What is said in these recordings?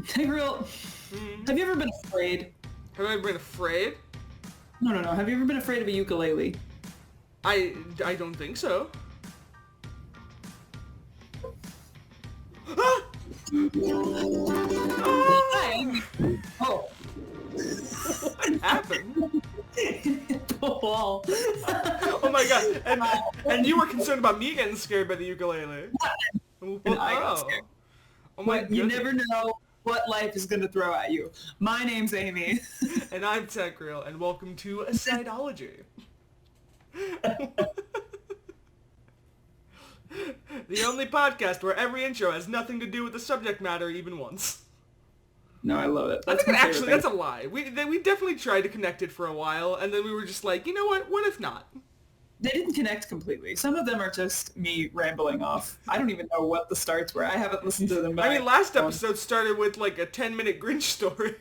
Hey, real. Have you ever been afraid? Have I ever been afraid? No. Have you ever been afraid of a ukulele? I don't think so. Ah! Hi. Oh. What happened? The wall. Oh my god! And you were concerned about me getting scared by the ukulele. And I got scared. Oh my But you goodness. never know what life is gonna throw at you. My name's Amy. And I'm Tech Real, and welcome to Side-ology. The only podcast where every intro has nothing to do with the subject matter even once. No, I love it. I think my favorite actually thing. that's a lie. We definitely tried to connect it for a while, and then we were just like, you know what if not? They didn't connect completely. Some of them are just me rambling off. I don't even know what the starts were. I haven't listened to them. I mean, last episode started with like a 10-minute Grinch story.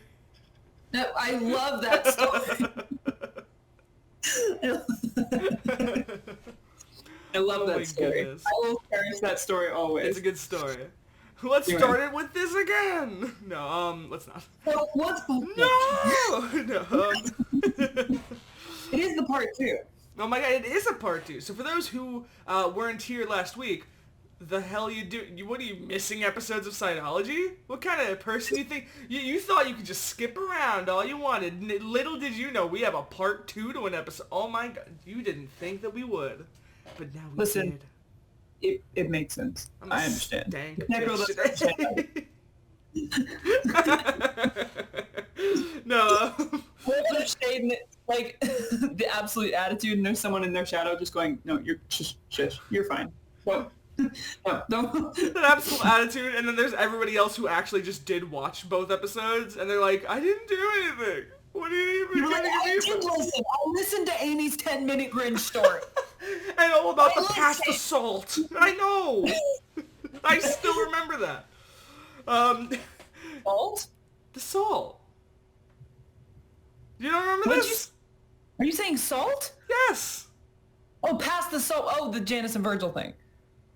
No, I love that story. I love that story. Goodness. I will cherish that story always. It's a good story. Let's start it with this again. No, let's not. So what's No. It is the part 2. Oh my god, it is a part 2. So for those who weren't here last week, the hell you do? What are you missing episodes of Side-ology? What kind of person do you think? You thought you could just skip around all you wanted. Little did you know we have a part 2 to an episode. Oh my god, you didn't think that we would, but now we did. It makes sense. I understand. Dang. No. They're shading it, like the absolute attitude, and there's someone in their shadow just going, "No, you're shush, you're fine. No, don't." That absolute attitude, and then there's everybody else who actually just did watch both episodes, and they're like, "I didn't do anything. What are you even Like, getting I me did for?" listen. I listened to Amy's 10-minute Grinch story. And all about the I past listened. assault. I know. I still remember that. Salt? The salt. You don't remember What'd this? Are you saying salt? Yes. Oh, past the salt. Oh, the Janice and Virgil thing.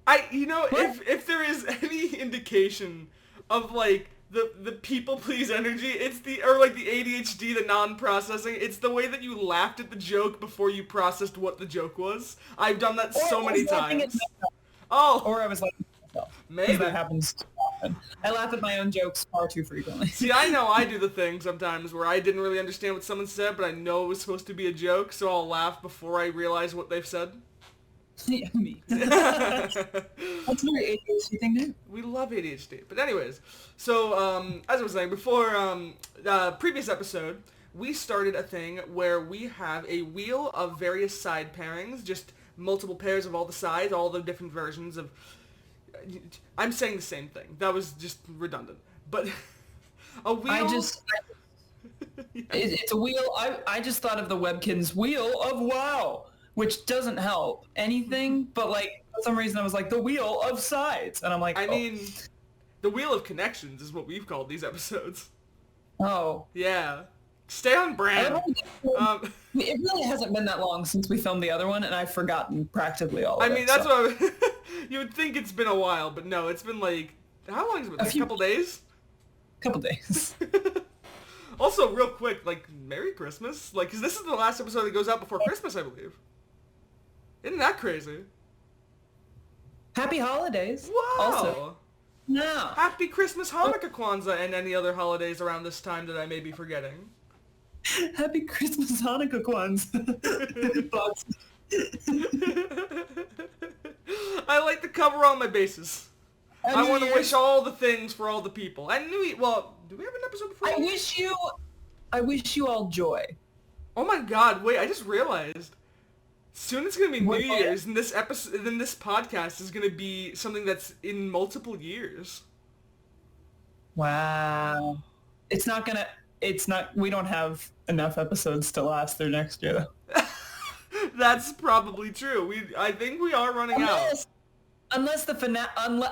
If there is any indication of like the people please energy, it's the ADHD, the non-processing, it's the way that you laughed at the joke before you processed what the joke was. I've done that so many times. Oh, Or I was like, maybe that happens too often. I laugh at my own jokes far too frequently. See, I know I do the thing sometimes where I didn't really understand what someone said, but I know it was supposed to be a joke, so I'll laugh before I realize what they've said. Yeah, me. That's a very ADHD thing to do. We love ADHD. But anyways, so as I was saying before, previous episode, we started a thing where we have a wheel of various side pairings, just multiple pairs of all the sides, all the different versions of... I'm saying the same thing. That was just redundant. But a wheel... It's a wheel. I just thought of the Webkinz wheel of wow, which doesn't help anything, but like for some reason I was like the wheel of sides, and I'm like, I mean, the wheel of connections is what we've called these episodes. oh Yeah. Stay on brand. It really hasn't been that long since we filmed the other one, and I've forgotten practically all of it. I mean, that's what you would think it's been a while, but no, it's been like, how long has it been? Like a couple days? Couple days. Also, real quick, like, Merry Christmas. Like, because this is the last episode that goes out before Christmas, I believe. Isn't that crazy? Happy holidays. Wow. Also. No. Happy Christmas, Hanukkah, Kwanzaa, and any other holidays around this time that I may be forgetting. Happy Christmas, Hanukkah, Kwanzaa. I like to cover all my bases. I want to wish all the things for all the people. And do we have an episode before? I wish you all joy. Oh my god, wait, I just realized. Soon it's going to be New Year's, and this podcast is going to be something that's in multiple years. Wow. We don't have enough episodes to last through next year, though. That's probably true. I think we are running out. Unless the finale...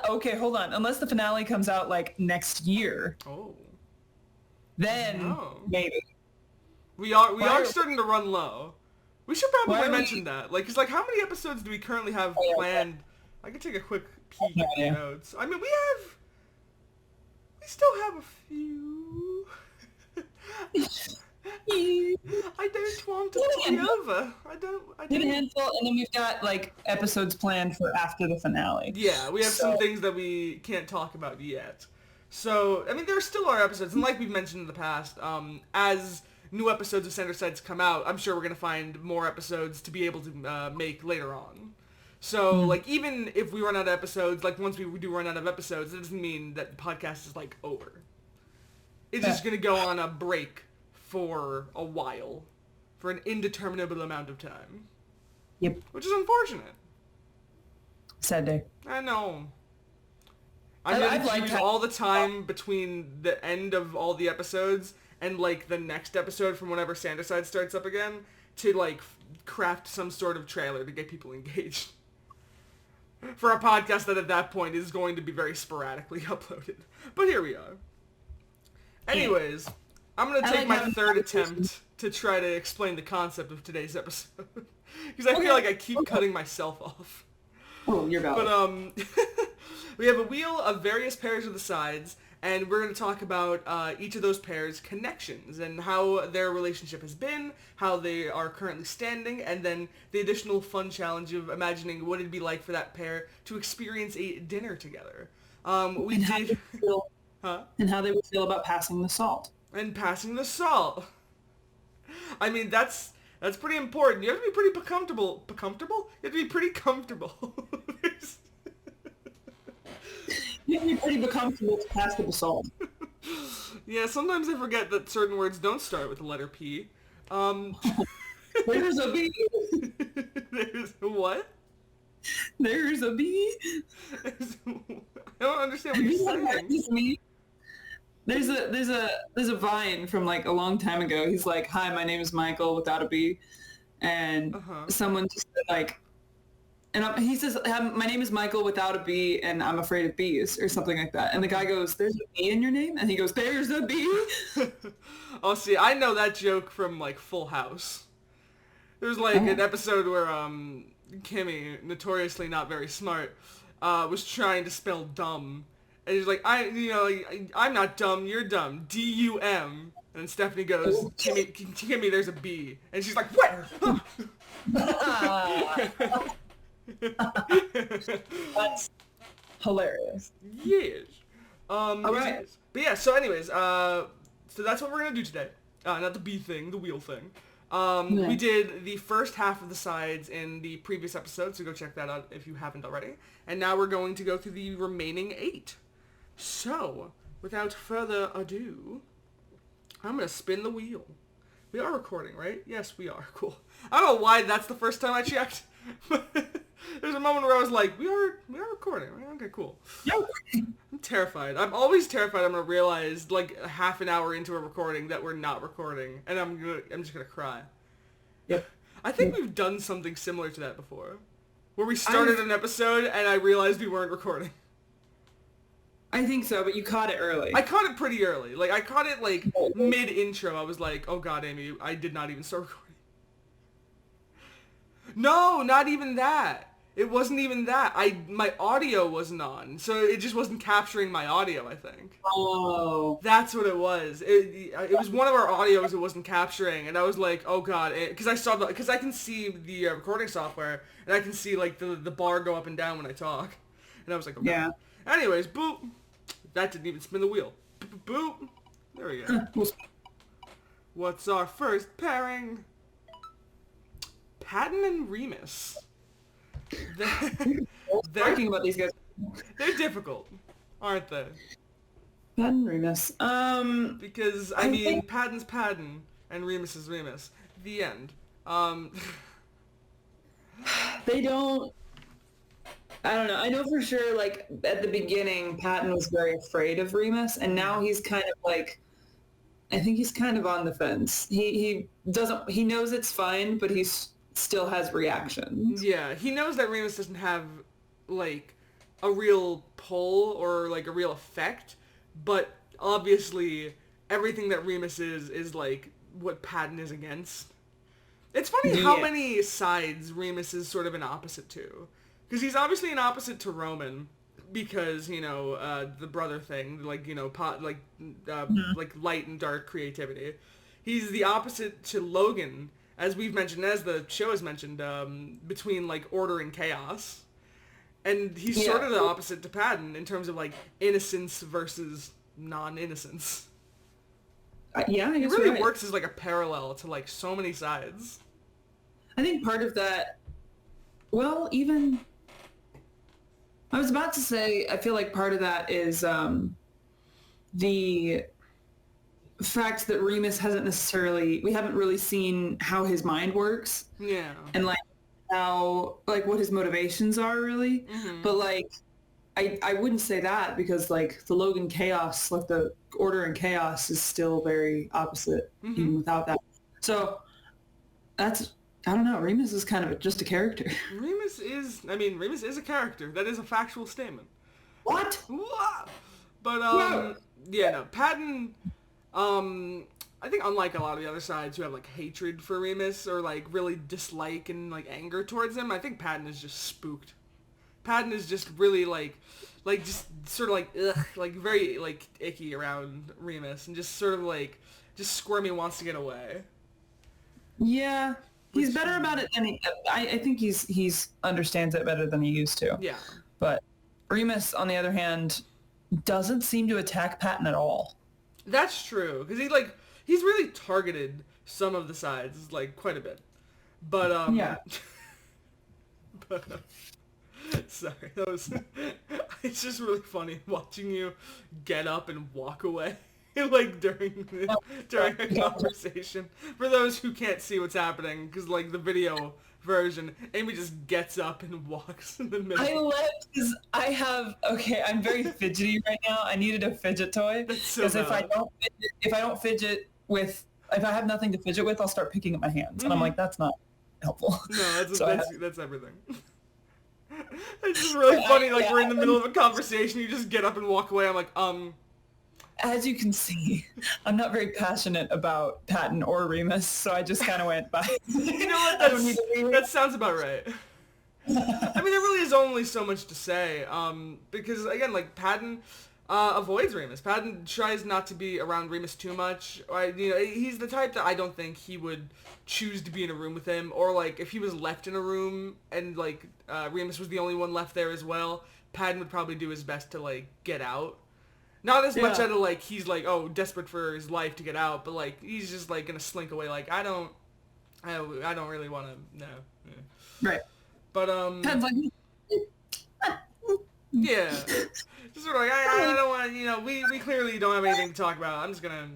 okay, hold on. Unless the finale comes out, like, next year. Oh. Then, maybe. We are starting to run low. We should probably mention that. Like, cause like, how many episodes do we currently have planned? I can take a quick peek at the notes. I mean, we We still have a few. I don't want it to be over. I don't. A handful, and then we've got like episodes planned for after the finale. Yeah, we have some things that we can't talk about yet. So, I mean, there still are episodes, and like we've mentioned in the past, as new episodes of Center Sides come out, I'm sure we're going to find more episodes to be able to make later on. So, like, even if we run out of episodes, like, once we do run out of episodes, it doesn't mean that the podcast is, like, over. It's just going to go on a break for a while, for an indeterminable amount of time. Yep. Which is unfortunate. Sad day. I know. I'm going to use all the time between the end of all the episodes and, like, the next episode from whenever Sanderside starts up again to, like, craft some sort of trailer to get people engaged. For a podcast that at that point is going to be very sporadically uploaded. But here we are. Anyways, I'm going to take my third attempt to try to explain the concept of today's episode. Because I feel like I keep cutting myself off. Oh, you're valid. But, we have a wheel of various pairs of the sides, and we're going to talk about each of those pairs' connections and how their relationship has been, how they are currently standing, and then the additional fun challenge of imagining what it'd be like for that pair to experience a dinner together. And how they would feel about passing the salt. And passing the salt. I mean, that's pretty important. You have to be pretty comfortable. Comfortable? You have to be pretty comfortable. You have to be pretty comfortable to pass the basalt. Yeah, sometimes I forget that certain words don't start with the letter P. There's a bee. There's a what? There's a bee. I don't understand what you're saying. There's a Vine from like a long time ago. He's like, "Hi, my name is Michael without a B," and someone just said like, and he says, "My name is Michael without a B, and I'm afraid of bees," or something like that. And the guy goes, "There's a bee in your name?" And he goes, "There's a bee." Oh, see, I know that joke from like Full House. There's like an episode where Kimmy, notoriously not very smart, was trying to spell dumb. And he's like, I'm not dumb, you're dumb. D-U-M. And Stephanie goes, Kimmy, there's a B. And she's like, where? That's hilarious. Yes. Alright. But yeah, so anyways, so that's what we're going to do today. Not the B thing, the wheel thing. We did the first half of the sides in the previous episode, so go check that out if you haven't already. And now we're going to go through the remaining 8. So, without further ado, I'm going to spin the wheel. We are recording, right? Yes, we are. Cool. I don't know why that's the first time I checked. There's a moment where I was like, we are recording. Okay, cool. Yep. I'm terrified. I'm always terrified I'm going to realize, like, half an hour into a recording that we're not recording. And I'm just going to cry. Yep. I think we've done something similar to that before. Where we started an episode and I realized we weren't recording. I think so, but you caught it early. I caught it pretty early. Like, I caught it, like, mid-intro. I was like, oh god, Amy, I did not even start recording. No, not even that. It wasn't even that. My audio wasn't on, so it just wasn't capturing my audio, I think. Oh. That's what it was. It was one of our audios it wasn't capturing, and I was like, oh god, because I can see the recording software, and I can see, like, the bar go up and down when I talk. And I was like, okay. Yeah. Anyways, boop. That didn't even spin the wheel. Boop. There we go. What's our first pairing? Patton and Remus. They're talking about these guys. They're difficult, aren't they? Patton and Remus. Because, I mean, Patton's Patton and Remus is Remus. The end. They don't... I don't know. I know for sure, like, at the beginning, Patton was very afraid of Remus, and now he's kind of like, I think he's kind of on the fence. He knows it's fine, but he still has reactions. Yeah, he knows that Remus doesn't have, like, a real pull or, like, a real effect, but obviously everything that Remus is, like, what Patton is against. It's funny how many sides Remus is sort of an opposite to. Because he's obviously an opposite to Roman, because, the brother thing, like, like light and dark creativity. He's the opposite to Logan, as we've mentioned, as the show has mentioned, between, like, order and chaos. And he's sort of the opposite to Patton in terms of, like, innocence versus non-innocence. Yeah, I guess it really works as, like, a parallel to, like, so many sides. I think part of that, well, even... I was about to say, I feel like part of that is the fact that Remus we haven't really seen how his mind works. Yeah. And like how, like what his motivations are really. Mm-hmm. But like, I wouldn't say that because like the Logan chaos, like the order and chaos is still very opposite even without that. So that's, I don't know, Remus is kind of just a character. Remus is a character. That is a factual statement. What? But, yeah, no, Patton, I think unlike a lot of the other sides who have, like, hatred for Remus or, like, really dislike and, like, anger towards him, I think Patton is just spooked. Patton is just really, like just sort of, like, ugh, like, very, like, icky around Remus and just sort of, like, just squirmy, wants to get away. Yeah. He's better about it than I think he's understands it better than he used to. Yeah. But Remus, on the other hand, doesn't seem to attack Patton at all. That's true, because he's really targeted some of the sides, like, quite a bit. But, yeah. But, sorry, that was... It's just really funny watching you get up and walk away. Like, during a conversation. For those who can't see what's happening, because, like, the video version, Amy just gets up and walks in the middle. I love, because I'm very fidgety right now. I needed a fidget toy. Because if I have nothing to fidget with, I'll start picking at my hands. And I'm like, that's not helpful. No, that's everything. It's just really funny, like, we're in the middle of a conversation, you just get up and walk away, I'm like, As you can see, I'm not very passionate about Patton or Remus, so I just kind of went by. You know what? That sounds about right. I mean, there really is only so much to say, because, again, like, Patton avoids Remus. Patton tries not to be around Remus too much. He's the type that I don't think he would choose to be in a room with him, or, like, if he was left in a room and, like, Remus was the only one left there as well, Patton would probably do his best to, like, get out. Not as much out of, like, he's, like, desperate for his life to get out, but, like, he's just, like, gonna slink away, like, I don't really want to, no. Yeah. Right. But, yeah. Just sort of like, I don't want to, we clearly don't have anything to talk about. I'm just gonna,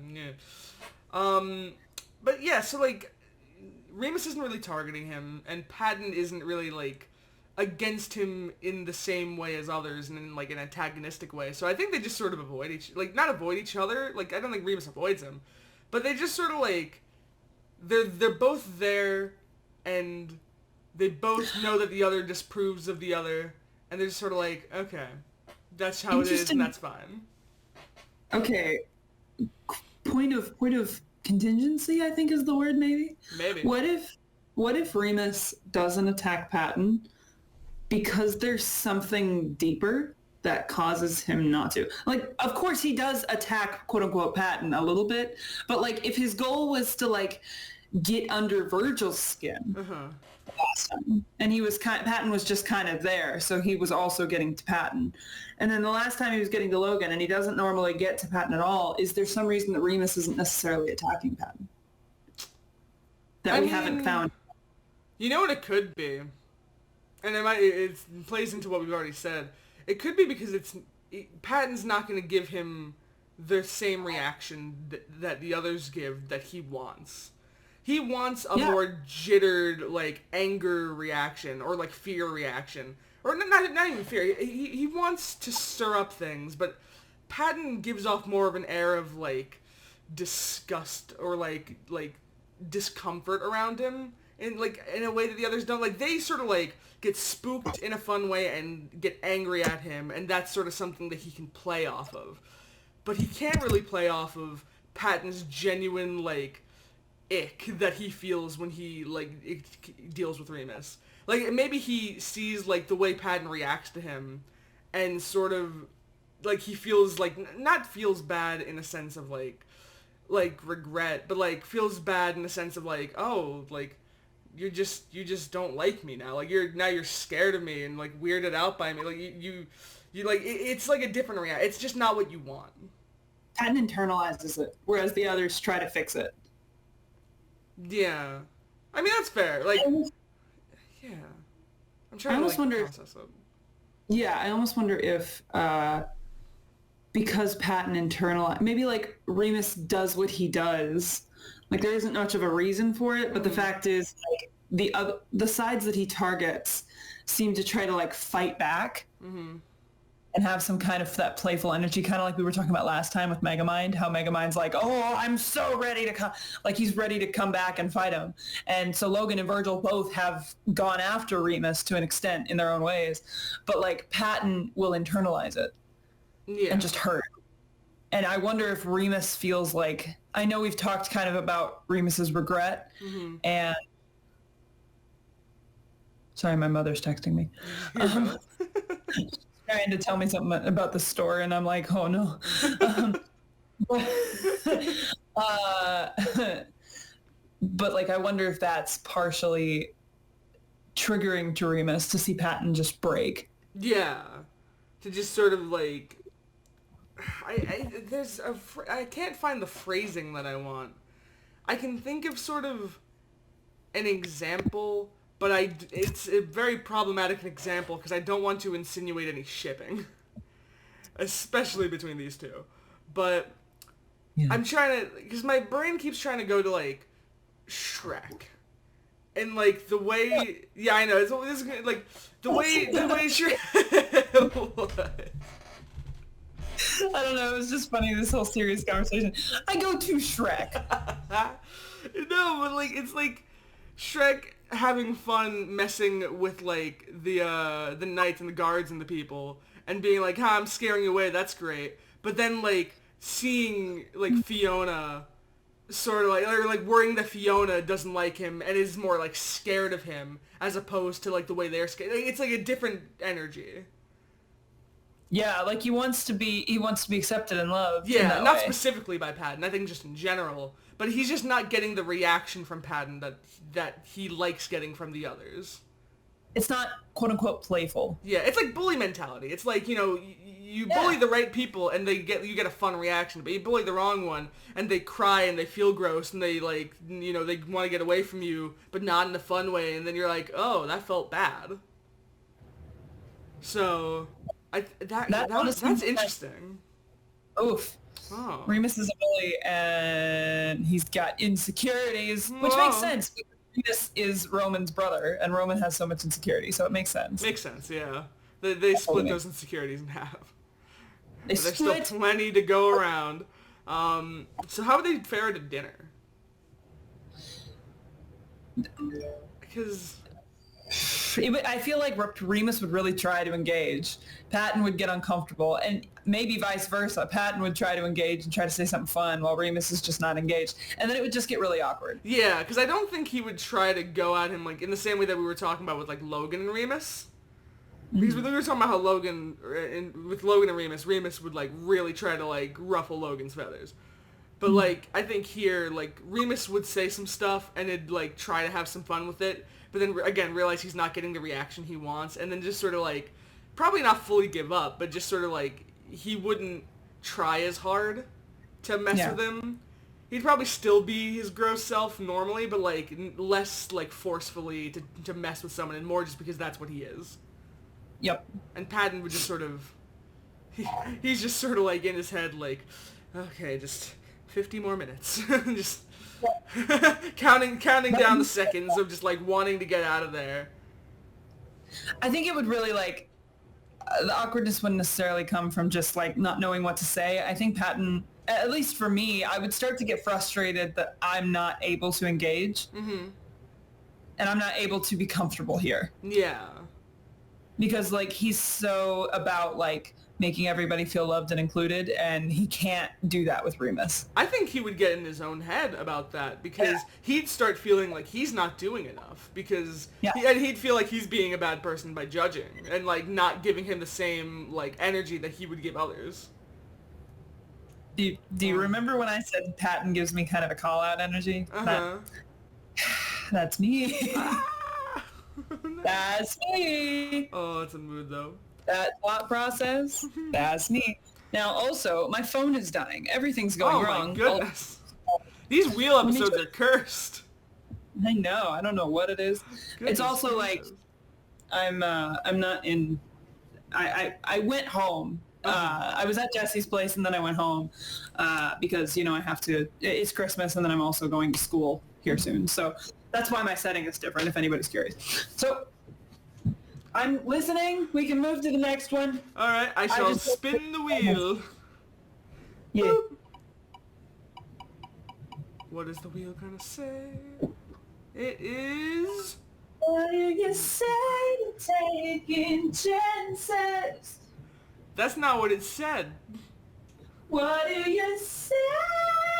but, yeah, so, like, Remus isn't really targeting him, and Patton isn't really, like, against him in the same way as others and in, like, an antagonistic way. So I think they just sort of not avoid each other. Like, I don't think Remus avoids him. But they just sort of, like, they're both there, and they both know that the other disapproves of the other, and they're just sort of like, okay, that's how it is, and that's fine. Okay. Point of contingency, I think is the word, maybe? Maybe. What if Remus doesn't attack Patton because there's something deeper that causes him not to? Like, of course he does attack, quote-unquote, Patton a little bit, but, like, if his goal was to, like, get under Virgil's skin last time, and Patton was just kind of there, so he was also getting to Patton. And then the last time he was getting to Logan, and he doesn't normally get to Patton at all, is there some reason that Remus isn't necessarily attacking Patton? That we haven't found? You know what it could be? And it plays into what we've already said. It could be because Patton's not going to give him the same reaction that the others give that he wants. He wants a more jittered, like, anger reaction or, like, fear reaction. Or not even fear. He wants to stir up things, but Patton gives off more of an air of, like, disgust or, like discomfort around him. In a way that the others don't. Like, they sort of, like, get spooked in a fun way and get angry at him, and that's sort of something that he can play off of. But he can't really play off of Patton's genuine, like, ick that he feels when he, like, deals with Remus. Like, maybe he sees, like, the way Patton reacts to him, and sort of like he feels like not feels bad in a sense of like regret, but like feels bad in the sense of like, oh, like you just don't like me now, like you're scared of me and like weirded out by me, like you like it's like a different reaction. It's just not what you want. Patton internalizes it, whereas the others try to fix it. Yeah, I mean that's fair. Like, yeah, I'm trying to like process it. Yeah, I almost wonder if because Patton internalize, maybe like Remus does what he does, like there isn't much of a reason for it, but the fact is like the sides that he targets seem to try to like fight back and have some kind of that playful energy, kind of like we were talking about last time with Megamind, how Megamind's like, oh, I'm so ready to come, like he's ready to come back and fight him. And so Logan and Virgil both have gone after Remus to an extent in their own ways, but like Patton will internalize it. Yeah. And just hurt. And I wonder if Remus feels like, I know we've talked kind of about Remus's regret and sorry, my mother's texting me. Trying to tell me something about the store and I'm like, oh no. But like, I wonder if that's partially triggering to Remus to see Patton just break. Yeah. To just sort of like, I can't find the phrasing that I want. I can think of sort of an example, but it's a very problematic example because I don't want to insinuate any shipping, especially between these two. But yeah. I'm trying to, because my brain keeps trying to go to like Shrek, and like the way, yeah, I know this is like the way Shrek. I don't know, it was just funny, this whole serious conversation. I go to Shrek. No, but like, it's like Shrek having fun messing with like the knights and the guards and the people and being like, I'm scaring you away, that's great. But then like seeing like Fiona sort of like, or like worrying that Fiona doesn't like him and is more like scared of him as opposed to like the way they're scared. Like, it's like a different energy. Yeah, like he wants to be accepted and loved. Yeah, not specifically by Patton, I think just in general. But he's just not getting the reaction from Patton that he likes getting from the others. It's not quote unquote playful. Yeah, it's like bully mentality. It's like, you know, you bully the right people and you get a fun reaction, but you bully the wrong one and they cry and they feel gross and they like, you know, they want to get away from you, but not in a fun way, and then you're like, oh, that felt bad. So that's interesting. Oof. Oh. Remus is a bully and he's got insecurities, which makes sense. Remus is Roman's brother, and Roman has so much insecurity, so it makes sense. Makes sense, yeah. They split those insecurities in half. There's still plenty to go around. So how would they fare at dinner? Because I feel like Remus would really try to engage. Patton would get uncomfortable, and maybe vice versa. Patton would try to engage and try to say something fun while Remus is just not engaged. And then it would just get really awkward. Yeah, because I don't think he would try to go at him like in the same way that we were talking about with like Logan and Remus. Because we were talking about how with Logan and Remus would like really try to like ruffle Logan's feathers. But like, I think here, like, Remus would say some stuff and it'd like try to have some fun with it. But then again, realize he's not getting the reaction he wants, and then just sort of like, probably not fully give up, but just sort of like, he wouldn't try as hard to mess with him. He'd probably still be his gross self normally, but like less like forcefully to mess with someone, and more just because that's what he is. Yep. And Patton would just sort of, he's just sort of like in his head like, okay, just 50 more minutes, just counting down the seconds of just like wanting to get out of there. I think it would really like, the awkwardness wouldn't necessarily come from just like not knowing what to say. I think Patton, at least for me, I would start to get frustrated that I'm not able to engage. Mm-hmm. And I'm not able to be comfortable here. Yeah. Because like he's so about like making everybody feel loved and included, and he can't do that with Remus. I think he would get in his own head about that because he'd start feeling like he's not doing enough because and he'd feel like he's being a bad person by judging and like not giving him the same like energy that he would give others. Do you remember when I said Patton gives me kind of a call-out energy? That's me. That's me. Oh, it's a mood though. That thought process, that's me. Now, also, my phone is dying. Everything's going wrong. Oh, my goodness. These wheel episodes are cursed. I know. I don't know what it is. It's also like, I'm not in... I went home. I was at Jessie's place, and then I went home because, I have to... It's Christmas, and then I'm also going to school here soon. So that's why my setting is different, if anybody's curious. So... I'm listening. We can move to the next one. All right. I shall spin the wheel. Yeah. Boop. What does the wheel gonna say? It is... What do you say to taking chances? That's not what it said. What do you say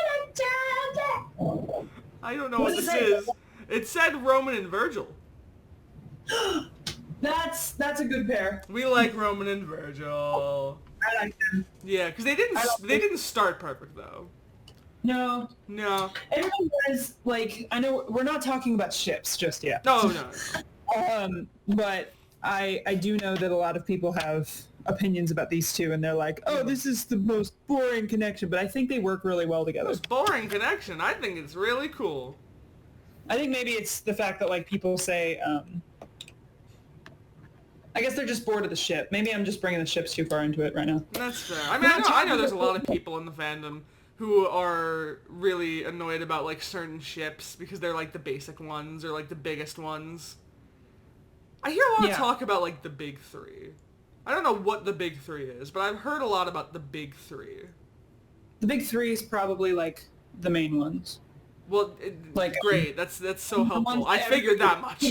to chances? I don't know what this is. It said Roman and Virgil. That's a good pair. We like Roman and Virgil. I like them. Yeah, because they didn't start perfect though. No. Everyone does, like, I know we're not talking about ships just yet. No. But I do know that a lot of people have opinions about these two, and they're like, oh, this is the most boring connection, but I think they work really well together. Most boring connection? I think it's really cool. I think maybe it's the fact that, like, people say, I guess they're just bored of the ship. Maybe I'm just bringing the ships too far into it right now. That's fair. I mean, I know there's a lot of people in the fandom who are really annoyed about, like, certain ships because they're, like, the basic ones or, like, the biggest ones. I hear a lot of talk about, like, the big three. I don't know what the big three is, but I've heard a lot about the big three. The big three is probably, like, the main ones. Well, great. That's so helpful. I figured that much.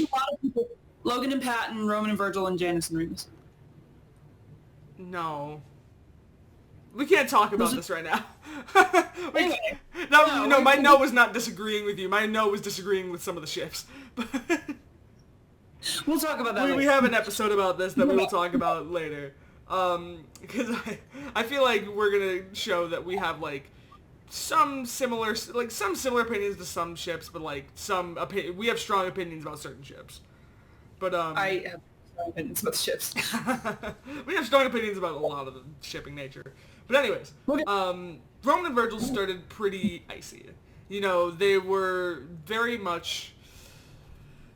Logan and Patton, Roman and Virgil, and Janice and Remus. No. We can't talk about this right now. Anyway. No, my no was not disagreeing with you. My no was disagreeing with some of the ships. We'll talk about that later. We have an episode about this that we will talk about later. Because I feel like we're going to show that we have, like, some similar opinions to some ships, but, like, we have strong opinions about certain ships. But, I have strong opinions about the ships. We have strong opinions about a lot of the shipping nature. But anyways, Roman and Virgil started pretty icy. They were very much...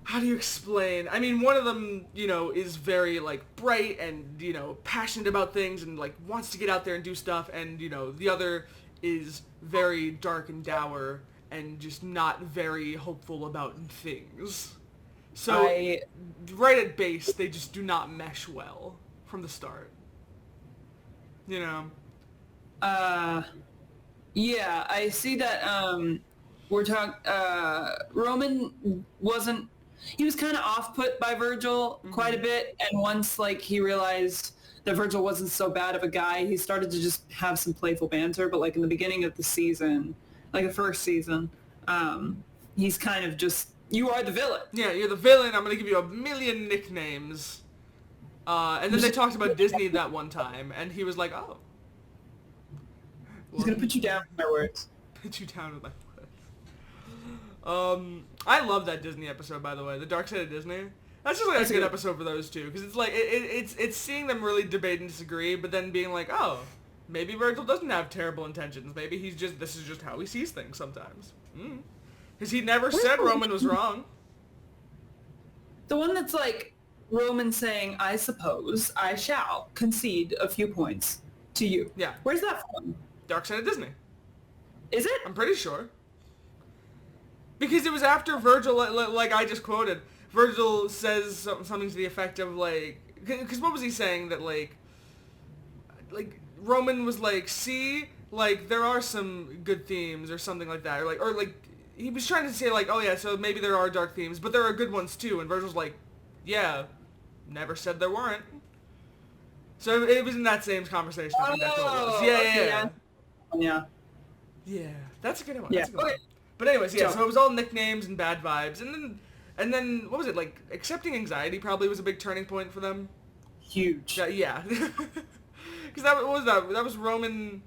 How do you explain? I mean, one of them, is very, like, bright and, passionate about things and, like, wants to get out there and do stuff. And, the other is very dark and dour and just not very hopeful about things. So, right at base, they just do not mesh well from the start. Yeah, I see that, we're talking, Roman wasn't... He was kind of off-put by Virgil quite a bit, and once, like, he realized that Virgil wasn't so bad of a guy, he started to just have some playful banter, but, like, in the beginning of the season, like, the first season, he's kind of just, you are the villain. Yeah, you're the villain, I'm gonna give you a million nicknames. And then they talked about Disney that one time, and he was like, oh. He's gonna put you down with my words. Put you down with my words. I love that Disney episode, by the way. The Dark Side of Disney. That's just like a good episode for those two, because it's like it's seeing them really debate and disagree, but then being like, oh, maybe Virgil doesn't have terrible intentions. Maybe this is just how he sees things sometimes. Because he never said Roman was wrong. The one that's like Roman saying, I suppose I shall concede a few points to you. Yeah. Where's that from? Dark Side of Disney. Is it? I'm pretty sure. Because it was after Virgil, like I just quoted, Virgil says something to the effect of, like... Because what was he saying? That, like, Roman was like, see, like, there are some good themes or something like that. Or like, he was trying to say, like, oh yeah, so maybe there are dark themes, but there are good ones too. And Virgil's like, yeah, never said there weren't. So it was in that same conversation. I think that's what it was. Yeah. Yeah, that's a good one. Yeah. That's a good one. But anyways, yeah. So it was all nicknames and bad vibes, and then what was it like? Accepting anxiety probably was a big turning point for them. Huge. Yeah. Because what was that? That was Roman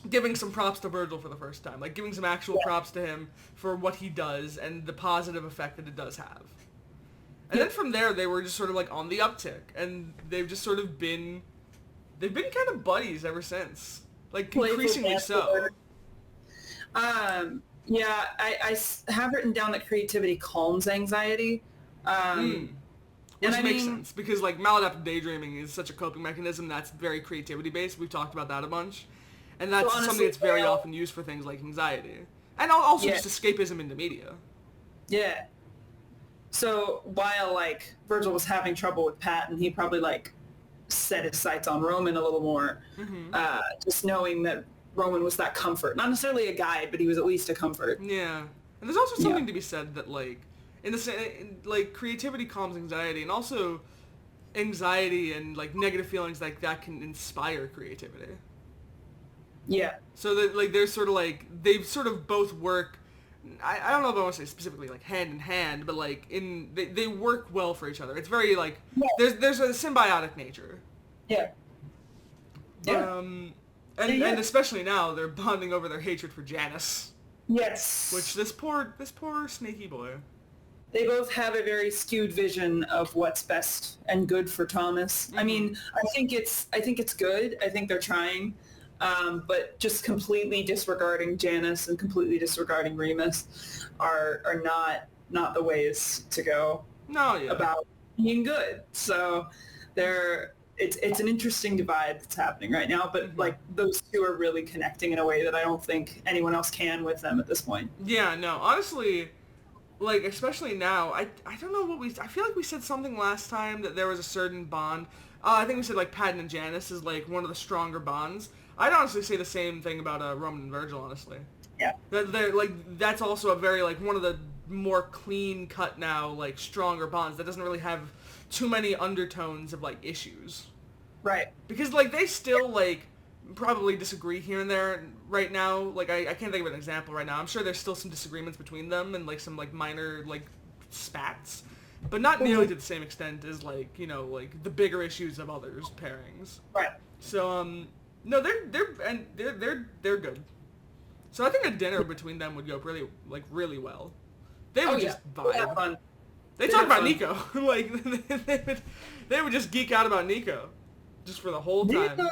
giving some props to Virgil for the first time, like giving some actual props to him for what he does and the positive effect that it does have. And then from there, they were just sort of like on the uptick, and they've just sort of been, they've been kind of buddies ever since, like increasingly so. Yeah, I have written down that creativity calms anxiety. Which makes sense, because like maladaptive daydreaming is such a coping mechanism that's very creativity based. We've talked about that a bunch. And that's something that's very often used for things like anxiety. And also just escapism into media. Yeah. So while like Virgil was having trouble with Pat, and he probably like set his sights on Roman a little more, just knowing that Roman was that comfort. Not necessarily a guide, but he was at least a comfort. Yeah. And there's also something to be said that like, like creativity calms anxiety, and also anxiety and like negative feelings like that can inspire creativity. Yeah. So that like they're sort of like they sort of both work. I don't know if I want to say specifically like hand in hand, but like they work well for each other. It's very like there's a symbiotic nature. Yeah. And especially now they're bonding over their hatred for Janice. Yes. Which this poor snaky boy. They both have a very skewed vision of what's best and good for Thomas. I mean, I think it's good. I think they're trying. But just completely disregarding Janice and completely disregarding Remus are not the ways to go about being good. So it's an interesting divide that's happening right now, but like those two are really connecting in a way that I don't think anyone else can with them at this point. Yeah, no, honestly, like especially now, I don't know I feel like we said something last time that there was a certain bond. I think we said like Patton and Janice is like one of the stronger bonds. I'd honestly say the same thing about Roman and Virgil, honestly. Yeah. They're like that's also a very like one of the more clean cut now like stronger bonds that doesn't really have too many undertones of like issues. Right. Because like they still like probably disagree here and there right now. Like I can't think of an example right now. I'm sure there's still some disagreements between them and like some like minor like spats, but not nearly to the same extent as like, you know, like the bigger issues of others' pairings. Right. So no, they're good. So I think a dinner between them would go really well. They would just vibe. They talk about Nico. Like they would just geek out about Nico, just for the whole time. Nico!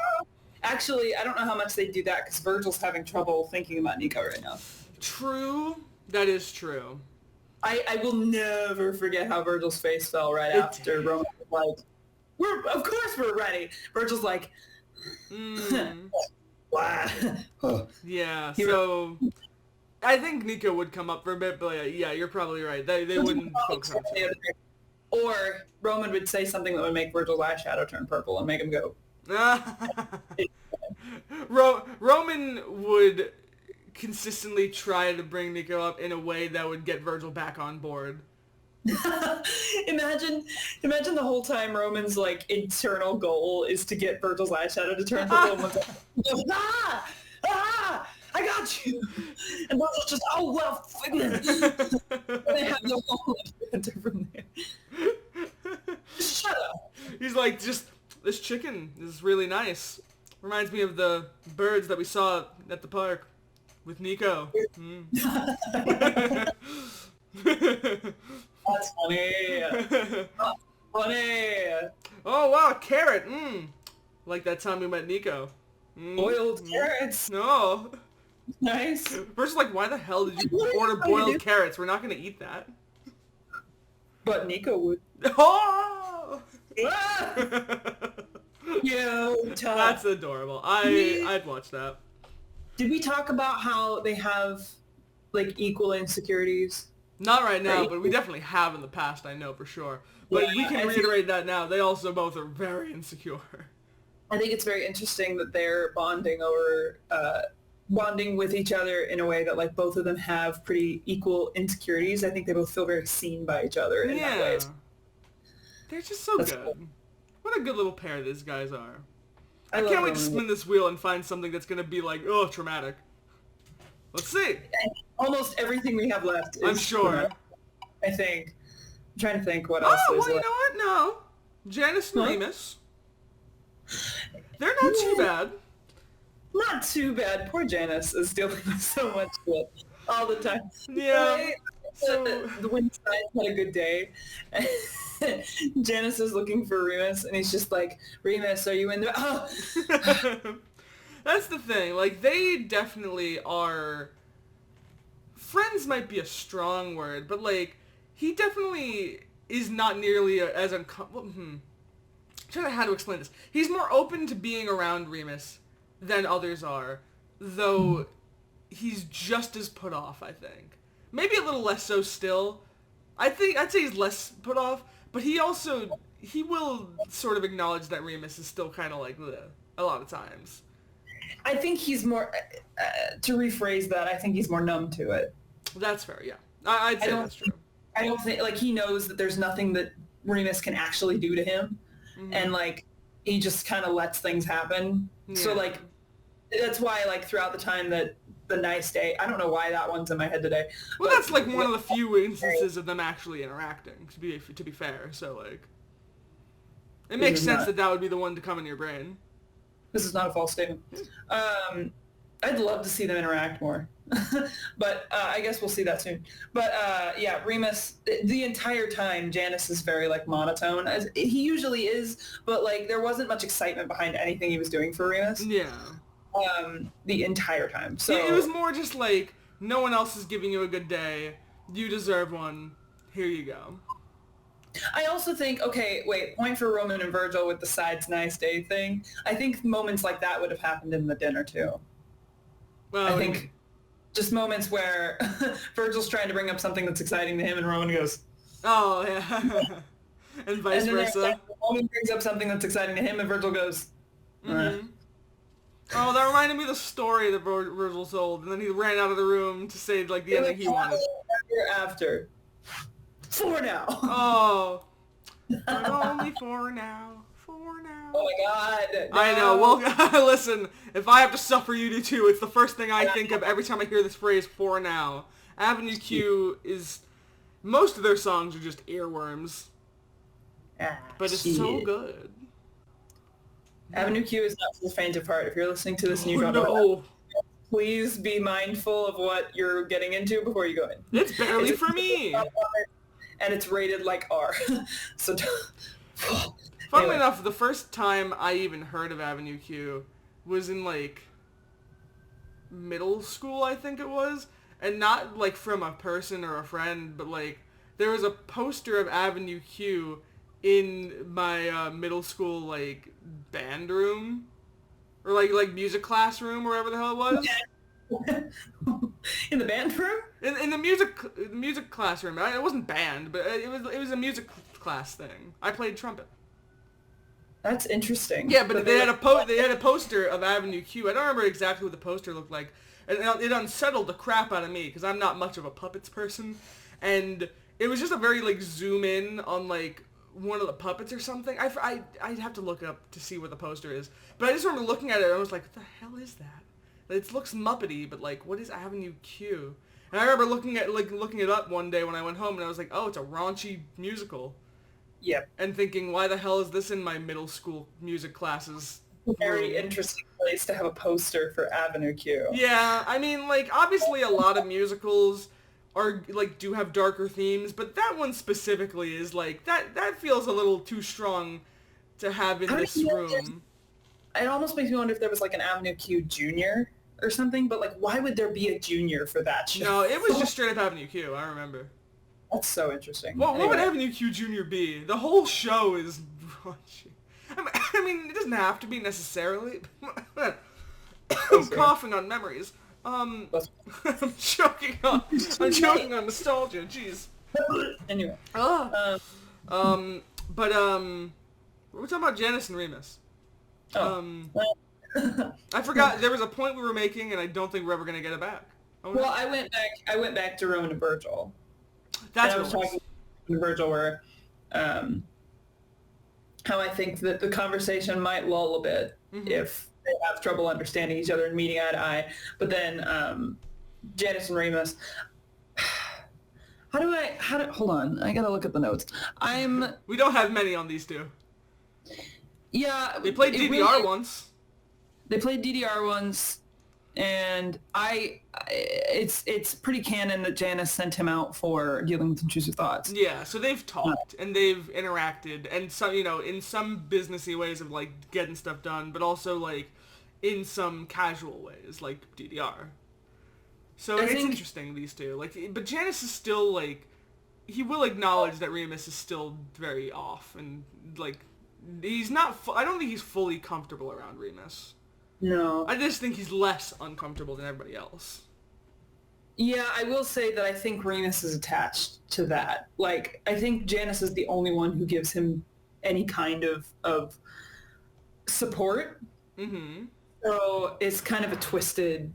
Actually, I don't know how much they do that because Virgil's having trouble thinking about Nico right now. True, that is true. I will never forget how Virgil's face fell right after Roman was like, of course we're ready. Virgil's like. Yeah, so I think Nico would come up for a bit, but yeah, you're probably right. They wouldn't focus on it. Or Roman would say something that would make Virgil's eyeshadow turn purple and make him go. Roman would consistently try to bring Nico up in a way that would get Virgil back on board. Imagine the whole time Roman's like internal goal is to get Virgil's eyeshadow to turn purple. And I got you. And Virgil's just they have no whole banter from there. Shut up. He's like, just this chicken is really nice. Reminds me of the birds that we saw at the park with Nico. That's funny. Funny. Oh wow, carrot. Like that time we met Nico. Boiled carrots. No. Nice. First, like, why the hell did you order boiled carrots? We're not gonna eat that. But Nico would. Oh! Yo, that's adorable. I'd watch that. Did we talk about how they have like equal insecurities? Not right now, but we definitely have in the past, I know for sure. But we can reiterate that now. They also both are very insecure. I think it's very interesting that they're bonding with each other in a way that like both of them have pretty equal insecurities. I think they both feel very seen by each other in that way. They're just so good. Cool. What a good little pair these guys are. I love can't wait to Roman. spin this wheel and find something that's gonna be like, oh, traumatic. Let's see. Almost everything we have left is I'm sure. I think. I'm trying to think what else Oh, there's well, you left. know what? No. Janice and Huh? Remus. They're not too bad. Not too bad. Poor Janice is dealing with so much shit all the time. Yeah. Right? So The Winstein had a good day. Janice is looking for Remus, and he's just like, Remus, are you in there? Oh. that's the thing. Like, they definitely are... Friends might be a strong word, but, like, he definitely is not nearly as uncomfortable. I'm trying to how to explain this. He's more open to being around Remus than others are, though he's just as put off, I think. Maybe a little less so still. I'd say he's less put off, but he will sort of acknowledge that Remus is still kind of like bleh, a lot of times. I think he's more, to rephrase that, I think he's more numb to it. That's fair, yeah. I'd say that's true. I don't think, like, he knows that there's nothing that Remus can actually do to him, and, like, he just kind of lets things happen. Yeah. So, like, that's why, like, throughout the time that the nice day, I don't know why that one's in my head today. Well, that's, like, one of the few instances of them actually interacting, to be fair, so, like, it makes sense that would be the one to come in your brain. This is not a false statement. I'd love to see them interact more. But I guess we'll see that soon. But yeah, Remus, the entire time, Janice is very, like, monotone, as he usually is, but, like, there wasn't much excitement behind anything he was doing for Remus. Yeah. The entire time. So it was more just like, no one else is giving you a good day. You deserve one. Here you go. I also think, okay, wait, point for Roman and Virgil with the sides nice day thing. I think moments like that would have happened in the dinner too. Well, I think just moments where Virgil's trying to bring up something that's exciting to him and Roman goes, oh, yeah. And vice versa. Roman brings up something that's exciting to him and Virgil goes, Oh, that reminded me of the story that Virgil told, and then he ran out of the room to say, like, the ending he wanted. After. For now. Oh. But only for now. For now. Oh my god. No. I know. Well, listen, if I have to suffer, you do too. It's the first thing I think of every time I hear this phrase, for now. Avenue Q is... Most of their songs are just earworms. But it's so good. Avenue Q is not for the faint of heart. If you're listening to this and you don't know that, please be mindful of what you're getting into before you go in. It's barely for me. And it's rated like R. So, funnily enough, the first time I even heard of Avenue Q was in, like, middle school, I think it was. And not, like, from a person or a friend, but, like, there was a poster of Avenue Q in my middle school, like, band room, or like music class room, or whatever the hell it was. In the band room? In the music classroom. It wasn't band, but it was a music class thing. I played trumpet. That's interesting. Yeah, but they had a poster of Avenue Q. I don't remember exactly what the poster looked like, and it unsettled the crap out of me because I'm not much of a puppets person, and it was just a very, like, zoom in on, like, one of the puppets or something. I'd have to look up to see what the poster is. But I just remember looking at it and I was like, what the hell is that? It looks Muppety, but, like, what is Avenue Q? And I remember looking it up one day when I went home and I was like, oh, it's a raunchy musical. Yep. And thinking, why the hell is this in my middle school music classes? Very interesting place to have a poster for Avenue Q. Yeah, I mean, like, obviously a lot of musicals are, like, do have darker themes, but that one specifically is, like, that feels a little too strong to have in this room. It almost makes me wonder if there was, like, an Avenue Q Junior or something, but, like, why would there be a junior for that show? No, it was just straight up Avenue Q, I remember. That's so interesting. What would Avenue Q Junior be? The whole show is raunchy. I mean, it doesn't have to be necessarily. I'm coughing on memories. I'm choking on nostalgia. Jeez. Anyway. But we're talking about Janice and Remus. I forgot there was a point we were making, and I don't think we're ever gonna get it back. Oh, no. Well, I went back to Roman and Virgil. That's and I was talking to Virgil where, how I think that the conversation might lull a bit if they have trouble understanding each other and meeting eye to eye. But then Janice and Remus, hold on, I gotta look at the notes. We don't have many on these two. Yeah. They played DDR once. They played DDR once, and it's pretty canon that Janice sent him out for dealing with intrusive thoughts. Yeah, so they've talked and they've interacted, and some, in some businessy ways of like getting stuff done, but also like in some casual ways, like DDR. So it's interesting, these two. Like, but Janice is still like, he will acknowledge that Remus is still very off, and like he's not. I don't think he's fully comfortable around Remus. No. I just think he's less uncomfortable than everybody else. Yeah, I will say that I think Remus is attached to that. Like, I think Janice is the only one who gives him any kind of support. Mm-hmm. So it's kind of a twisted,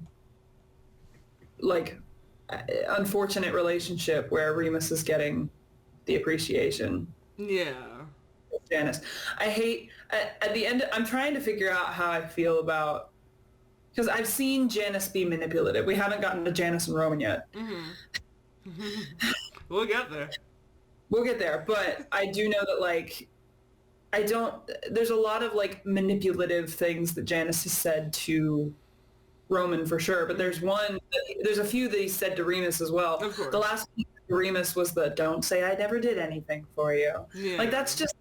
like, unfortunate relationship where Remus is getting the appreciation. Yeah. Janice. I hate, at the end, I'm trying to figure out how I feel about, because I've seen Janice be manipulative. We haven't gotten to Janice and Roman yet. Mm-hmm. We'll get there. We'll get there, but I do know that, like, there's a lot of, like, manipulative things that Janice has said to Roman for sure, but there's a few that he said to Remus as well. Of course. The last one to Remus was the, "Don't say I never did anything for you." Yeah. Like, that's just,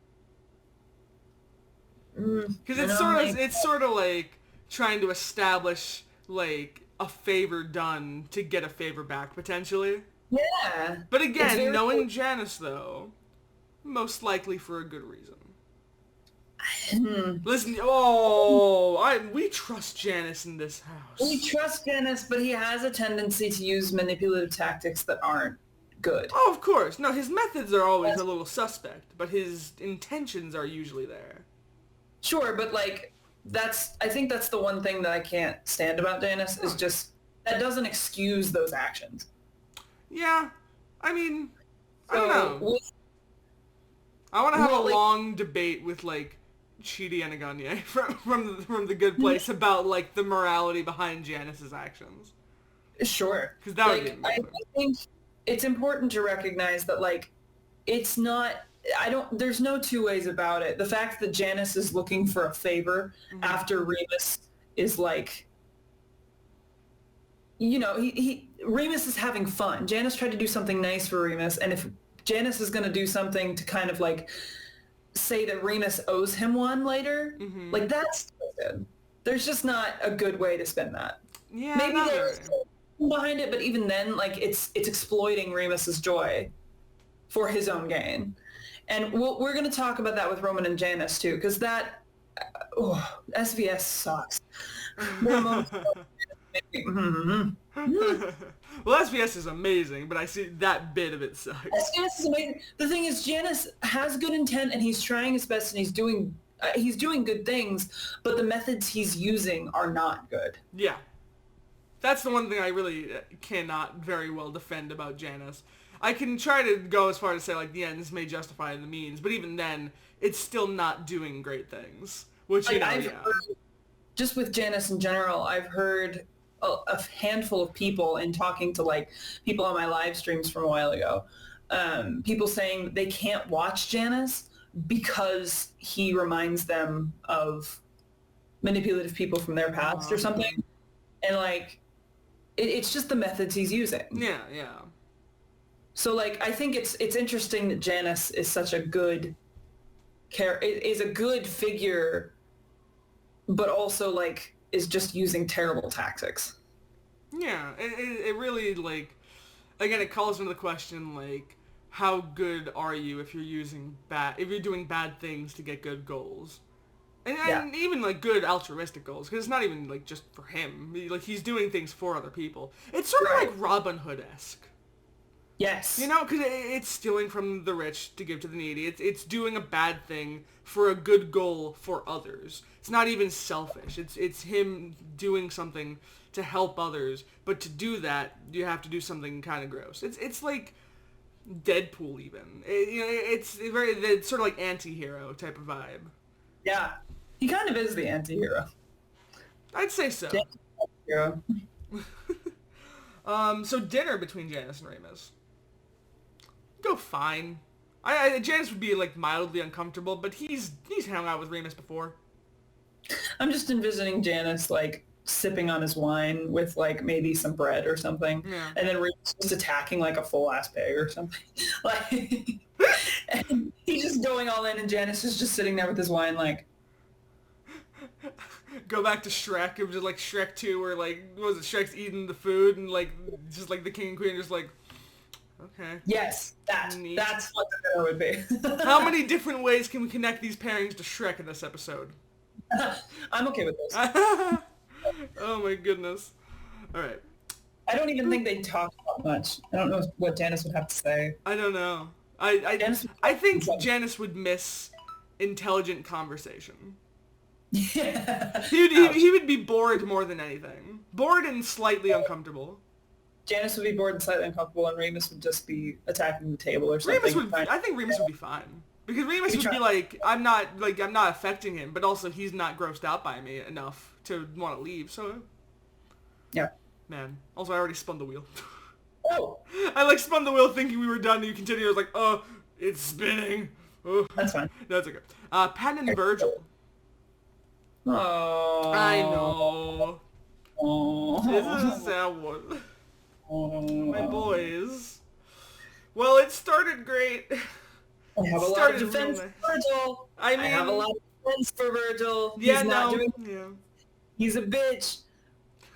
because it's sort of like trying to establish like a favor done to get a favor back potentially. Yeah. But again, knowing Janice though, most likely for a good reason. Listen, we trust Janice in this house. We trust Janice, but he has a tendency to use manipulative tactics that aren't good. Oh, of course. No, his methods are always a little suspect, but his intentions are usually there. Sure, but like I think that's the one thing that I can't stand about Janice is just that doesn't excuse those actions. Yeah, I mean, I don't know. I want to have a long debate with like Chidi and Aganye from the Good Place about like the morality behind Janice's actions. Sure, because that would be I think it's important to recognize that like it's not. There's no two ways about it. The fact that Janice is looking for a favor after Remus is like, Remus is having fun. Janice tried to do something nice for Remus, and if Janice is going to do something to kind of like say that Remus owes him one later, like that's stupid. There's just not a good way to spin that. Yeah, maybe there's behind it, but even then, like it's exploiting Remus's joy for his own gain. And we're going to talk about that with Roman and Janice, too, because SVS sucks. Well, SVS is amazing, but I see that bit of it sucks. SVS is amazing. The thing is, Janice has good intent, and he's trying his best, and he's doing good things, but the methods he's using are not good. Yeah. That's the one thing I really cannot very well defend about Janice. I can try to go as far as say, like, the ends may justify the means, but even then, it's still not doing great things. Which, like, I've heard, just with Janice in general, I've heard a handful of people in talking to, like, people on my live streams from a while ago, people saying they can't watch Janice because he reminds them of manipulative people from their past or something. And, like, it's just the methods he's using. Yeah, yeah. So, like, I think it's interesting that Janice is such a good is a good figure, but also, like, is just using terrible tactics. Yeah, it really, like, again, it calls into the question, like, how good are you if you're doing bad things to get good goals? And even, like, good altruistic goals, because it's not even, like, just for him. Like, he's doing things for other people. It's sort of like Robin Hood-esque. Yes. Because it's stealing from the rich to give to the needy. It's doing a bad thing for a good goal for others. It's not even selfish. It's him doing something to help others, but to do that, you have to do something kind of gross. It's like, Deadpool even. It's sort of like anti-hero type of vibe. Yeah. He kind of is the anti-hero. I'd say so. Hero. So dinner between Janice and Remus. Go fine. Janice would be like mildly uncomfortable, but he's hung out with Remus before. I'm just envisioning Janice like sipping on his wine with like maybe some bread or something, and then Remus just attacking like a full ass pig or something. Like, and he's just going all in, and Janice is just sitting there with his wine, like. Go back to Shrek. It was just like Shrek 2, where like what was it? Shrek's eating the food, and like just like the king and queen are just like. Okay. Yes, that's what the dinner would be. How many different ways can we connect these pairings to Shrek in this episode? I'm okay with this. Oh my goodness. All right. I don't even think they talk about much. I don't know what Janice would have to say. I don't know. I think Janice would miss intelligent conversation. Yeah. He would be bored more than anything. Bored and slightly uncomfortable. Janice would be bored and slightly uncomfortable, and Remus would just be attacking the table or something. I think Remus would be fine. Because Remus would be like, I'm not affecting him, but also he's not grossed out by me enough to want to leave, so... Yeah. Man. Also, I already spun the wheel. Oh! I like spun the wheel thinking we were done, and you continue. I was like, oh, it's spinning. Oh. That's fine. No, it's okay. Patton and Virgil. Oh. I know. Oh. This is a sad one. Oh. My boys. Well, it started great. I have a lot of defense for Virgil. I have a lot of defense for Virgil. He's a bitch.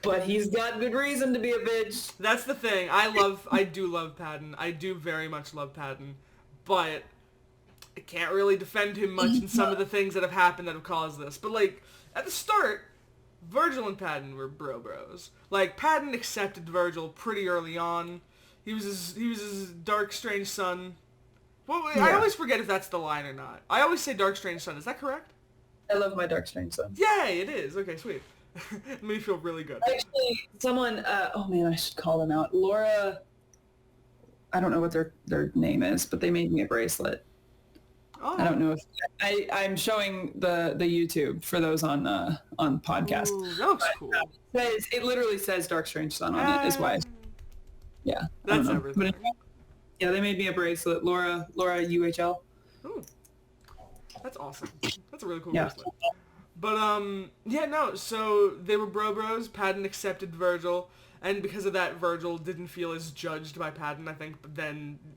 But he's got good reason to be a bitch. That's the thing. I do love Patton. I do very much love Patton. But I can't really defend him much in some of the things that have happened that have caused this. But, like, at the start, Virgil and Patton were bros. Like, Patton accepted Virgil pretty early on. He was his dark, strange son. Well, yeah. I always forget if that's the line or not. I always say dark, strange son. Is that correct? I love my dark, strange son. Yay, it is. Okay, sweet. It made me feel really good. Actually, someone, oh man, I should call them out. Laura, I don't know what their name is, but they made me a bracelet. Oh. I don't know if I'm showing the YouTube for those on podcast. Ooh, that looks cool. It literally says Dark Strange Son on it, is why. Yeah. That's everything. But yeah, they made me a bracelet. Laura UHL. Ooh. That's awesome. That's a really cool bracelet. But, so they were bros. Patton accepted Virgil, and because of that, Virgil didn't feel as judged by Patton, I think,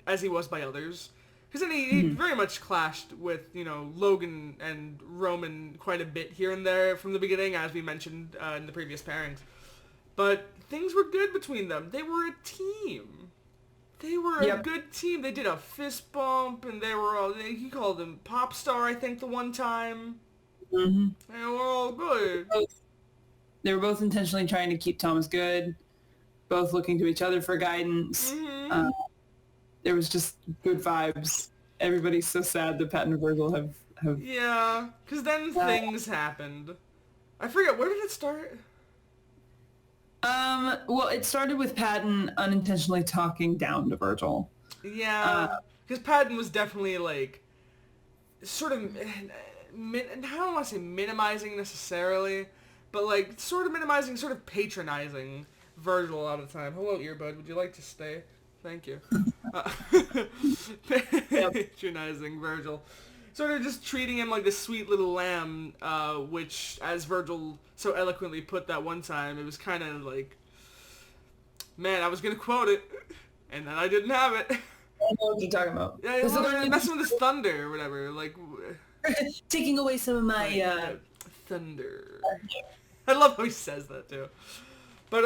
as he was by others. Because then he very much clashed with, Logan and Roman quite a bit here and there from the beginning, as we mentioned in the previous pairings. But things were good between them. They were a team. They were a good team. They did a fist bump, and he called him Pop Star, I think, the one time. Mm-hmm. They were all good. They were both intentionally trying to keep Thomas good, both looking to each other for guidance. Mm-hmm. There was just good vibes. Everybody's so sad that Patton and Virgil have... Yeah, because then things happened. I forget, where did it start? Well, it started with Patton unintentionally talking down to Virgil. Yeah, because Patton was definitely, like, sort of... I don't want to say minimizing necessarily, but like sort of minimizing, sort of patronizing Virgil a lot of the time. Hello, earbud. Would you like to stay? Thank you. Patronizing Virgil. Sort of just treating him like this sweet little lamb, which, as Virgil so eloquently put that one time, it was kind of like, man, I was going to quote it, and then I didn't have it. I know what you're talking about. Yeah, messing with his thunder or whatever, like... Taking away some of my thunder. I love how he says that too. But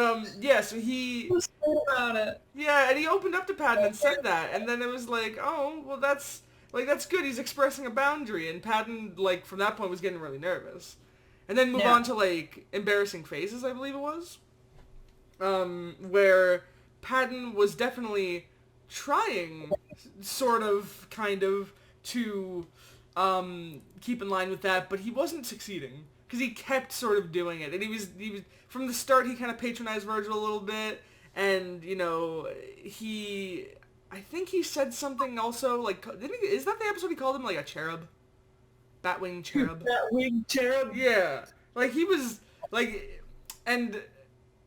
so he about it. Yeah, and he opened up to Patton and said that, and then it was like, oh, well that's good. He's expressing a boundary, and Patton like from that point was getting really nervous, and then move on to like embarrassing phases, I believe it was, where Patton was definitely trying, sort of, kind of to. Keep in line with that, but he wasn't succeeding because he kept sort of doing it, and he was from the start. He kind of patronized Virgil a little bit, and I think he said something also, like, is that the episode he called him, like, a cherub? Batwing cherub? Batwing cherub? Yeah. Like, he was, like, and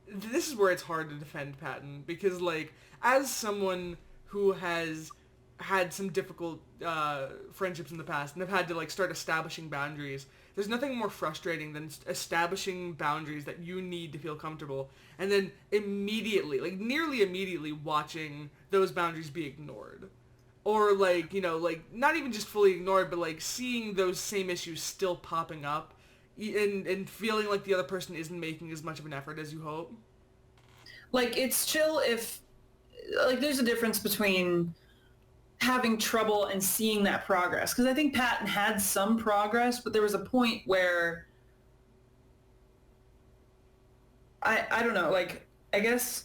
this is where it's hard to defend Patton, because, like, as someone who has had some difficult friendships in the past and have had to, like, start establishing boundaries, there's nothing more frustrating than establishing boundaries that you need to feel comfortable, and then immediately, like, nearly immediately watching those boundaries be ignored. Or, like, you know, like, not even just fully ignored, but, like, seeing those same issues still popping up and feeling like the other person isn't making as much of an effort as you hope. Like, it's chill if, like, there's a difference between having trouble and seeing that progress. Because I think Patton had some progress, but there was a point where I don't know, like, I guess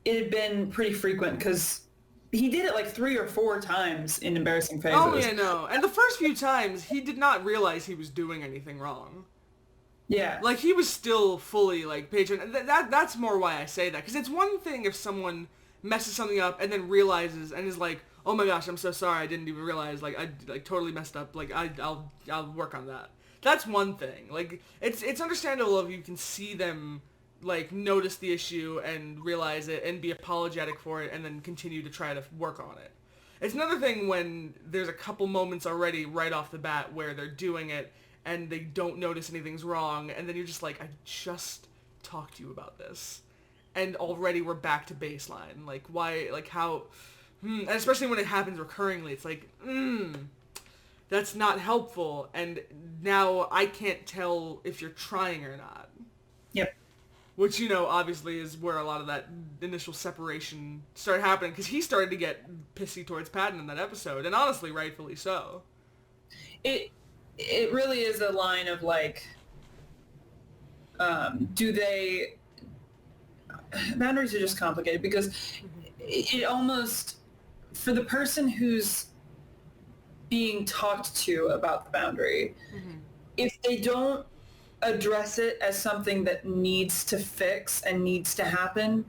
it had been pretty frequent because he did it like 3 or 4 times in embarrassing phases. Oh, yeah, no. And the first few times, he did not realize he was doing anything wrong. Yeah. Like, he was still fully, like, patron. That's more why I say that. Because it's one thing if someone messes something up and then realizes and is like, oh my gosh, I'm so sorry, I didn't even realize, like, I, like, totally messed up, like, I'll work on that. That's one thing. Like, it's understandable if you can see them, like, notice the issue and realize it and be apologetic for it and then continue to try to work on it. It's another thing when there's a couple moments already right off the bat where they're doing it and they don't notice anything's wrong, and then you're just like, I just talked to you about this. And already we're back to baseline. Like, why, like, how, and especially when it happens recurringly, it's like, that's not helpful, and now I can't tell if you're trying or not. Yep. Which, you know, obviously is where a lot of that initial separation started happening, because he started to get pissy towards Patton in that episode, and honestly, rightfully so. It really is a line of, like, boundaries are just complicated, because it almost, for the person who's being talked to about the boundary, if they don't address it as something that needs to fix and needs to happen,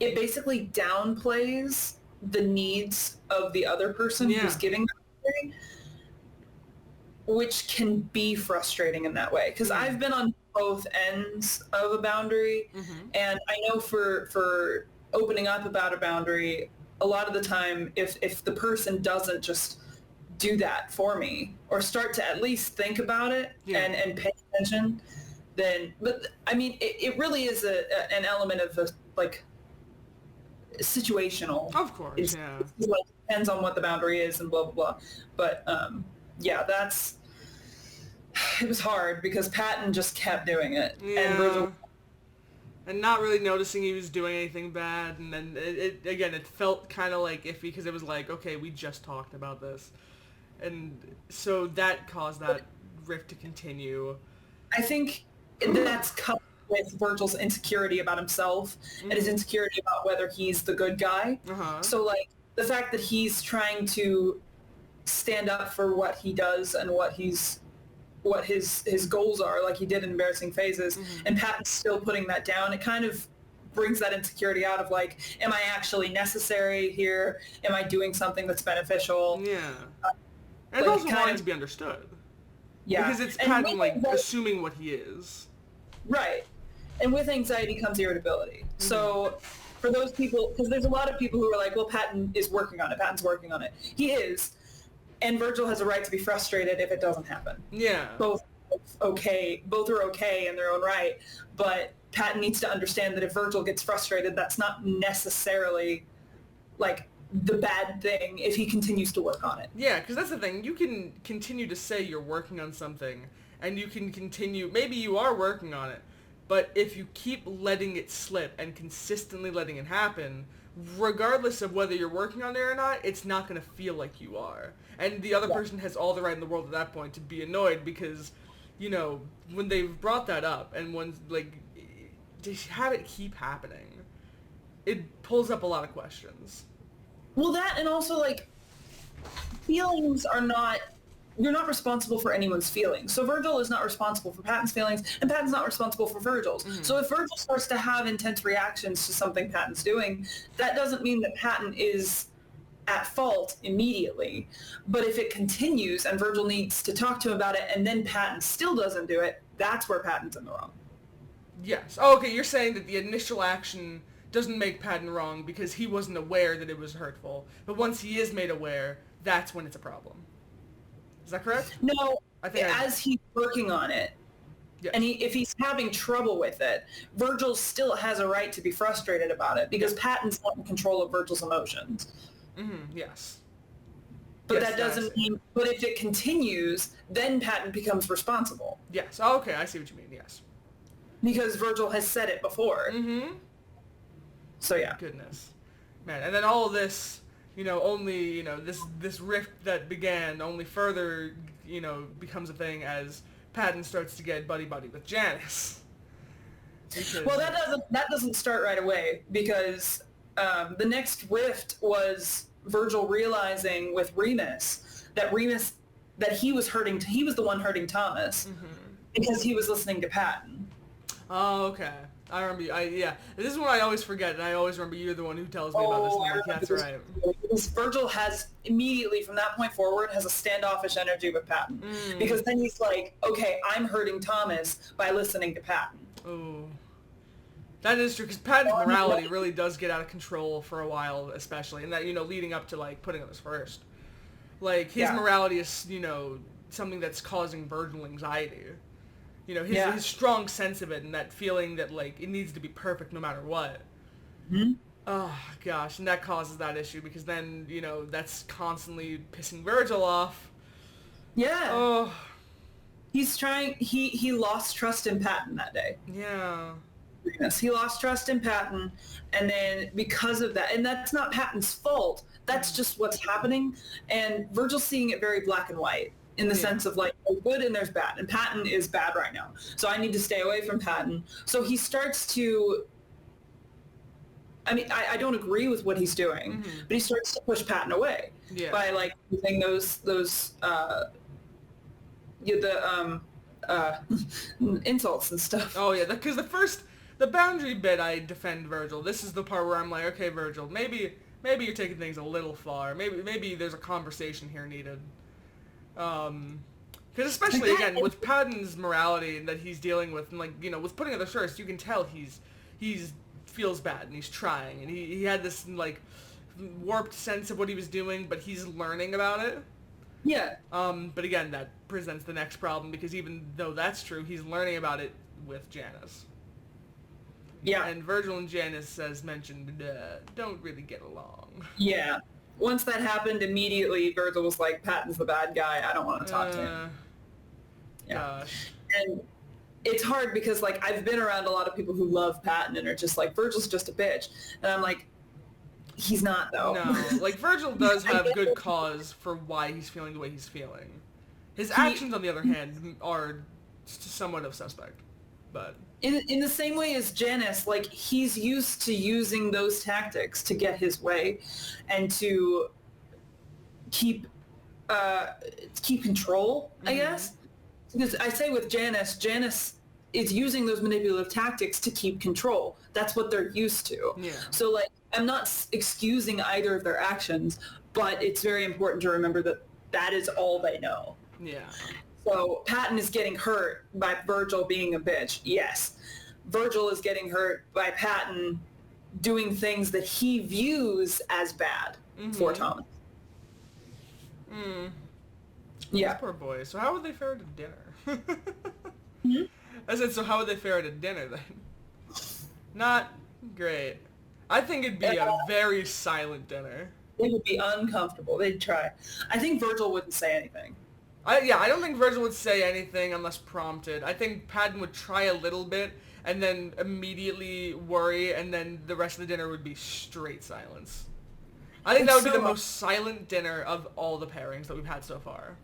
it basically downplays the needs of the other person who's giving the boundary, which can be frustrating in that way. Because I've been on both ends of a boundary, and I know for opening up about a boundary, a lot of the time, if the person doesn't just do that for me or start to at least think about it and pay attention, then, but I mean, it really is an element of like situational. Of course, it's like, depends on what the boundary is and blah blah blah. But it was hard because Patton just kept doing it, and not really noticing he was doing anything bad, and then it felt kind of like iffy because it was like, okay, we just talked about this, and so that caused that rift to continue. I think that's coupled with Virgil's insecurity about himself and his insecurity about whether he's the good guy. So, like, the fact that he's trying to stand up for what he does and what his goals are, like he did in embarrassing phases, and Patton's still putting that down, it kind of brings that insecurity out of, like, am I actually necessary here? Am I doing something that's beneficial? And like, also wanting to be understood. Because it's Patton, like, assuming what he is. Right. And with anxiety comes irritability. So for those people, because there's a lot of people who are like, well, Patton's working on it. He is. And Virgil has a right to be frustrated if it doesn't happen. Both are okay in their own right, but Patton needs to understand that if Virgil gets frustrated, that's not necessarily, like, the bad thing if he continues to work on it. Because that's the thing. You can continue to say you're working on something, and you can continue, maybe you are working on it, but if you keep letting it slip and consistently letting it happen, regardless of whether you're working on it or not, it's not going to feel like you are. And the other person has all the right in the world at that point to be annoyed because, you know, when they've brought that up and when, like, to have it keep happening, it pulls up a lot of questions. Well, that, and also, like, feelings are not you're not responsible for anyone's feelings. So Virgil is not responsible for Patton's feelings, and Patton's not responsible for Virgil's. So if Virgil starts to have intense reactions to something Patton's doing, that doesn't mean that Patton is at fault immediately. But if it continues and Virgil needs to talk to him about it and then Patton still doesn't do it, that's where Patton's in the wrong. Yes. Oh, okay, you're saying that the initial action doesn't make Patton wrong because he wasn't aware that it was hurtful. But once he is made aware, that's when it's a problem. Is that correct? No, as he's working on it, yes. And if he's having trouble with it, Virgil still has a right to be frustrated about it because Patton's not in control of Virgil's emotions. Yes. But that doesn't mean, but if it continues, then Patton becomes responsible. Yes. Oh, okay, I see what you mean, yes. Because Virgil has said it before. So yeah. Goodness. Man, and then all of this, only, this rift that began only further, becomes a thing as Patton starts to get buddy-buddy with Janice. Well, that doesn't start right away because the next rift was Virgil realizing with Remus that he was the one hurting Thomas because he was listening to Patton. Oh, okay. I remember you. This is what I always forget, and I always remember you're the one who tells me about this. And I'm like, that's right. Virgil has immediately, from that point forward, has a standoffish energy with Patton. Because then he's like, okay, I'm hurting Thomas by listening to Patton. Oh. That is true, because Patton's morality really does get out of control for a while, especially, and that, leading up to, putting others first. His morality is, something that's causing Virgil anxiety. His strong sense of it and that feeling that, it needs to be perfect no matter what. Oh, gosh, and that causes that issue because then, that's constantly pissing Virgil off. Yeah. Oh. He's trying, he lost trust in Patton that day. Yeah. Yes, he lost trust in Patton, and then because of that, and that's not Patton's fault, that's just what's happening, and Virgil's seeing it very black and white. In the sense of there's good and there's bad. And Patton is bad right now. So I need to stay away from Patton. So he starts to, I don't agree with what he's doing, but he starts to push Patton away by using those insults and stuff. Oh yeah, because the boundary bit I defend Virgil. This is the part where I'm like, okay, Virgil, maybe you're taking things a little far. Maybe there's a conversation here needed. Because especially, again, with Patton's morality that he's dealing with, and, with putting others first, you can tell he's feels bad, and he's trying, and he had this, warped sense of what he was doing, but he's learning about it. Yeah. But again, that presents the next problem, because even though that's true, he's learning about it with Janice. Yeah. And Virgil and Janice, as mentioned, don't really get along. Yeah. Once that happened, immediately Virgil was like, Patton's the bad guy. I don't want to talk to him. Yeah. Gosh. And it's hard because, I've been around a lot of people who love Patton and are just like, Virgil's just a bitch. And I'm like, he's not, though. No. Virgil does have good cause for why he's feeling the way he's feeling. His actions, on the other hand, are somewhat of suspect. But... In the same way as Janice, he's used to using those tactics to get his way and to keep control, I guess. Because I say with Janice is using those manipulative tactics to keep control. That's what they're used to. Yeah. So, I'm not excusing either of their actions, but it's very important to remember that is all they know. Yeah. So Patton is getting hurt by Virgil being a bitch. Yes. Virgil is getting hurt by Patton doing things that he views as bad for Thomas. Yeah. Those poor boys. So how would they fare at dinner? I said, so how would they fare at dinner then? Not great. I think it'd be a very silent dinner. It would be uncomfortable. They'd try. I think Virgil wouldn't say anything. I don't think Virgil would say anything unless prompted. I think Patton would try a little bit and then immediately worry, and then the rest of the dinner would be straight silence. I think that would be the most silent dinner of all the pairings that we've had so far.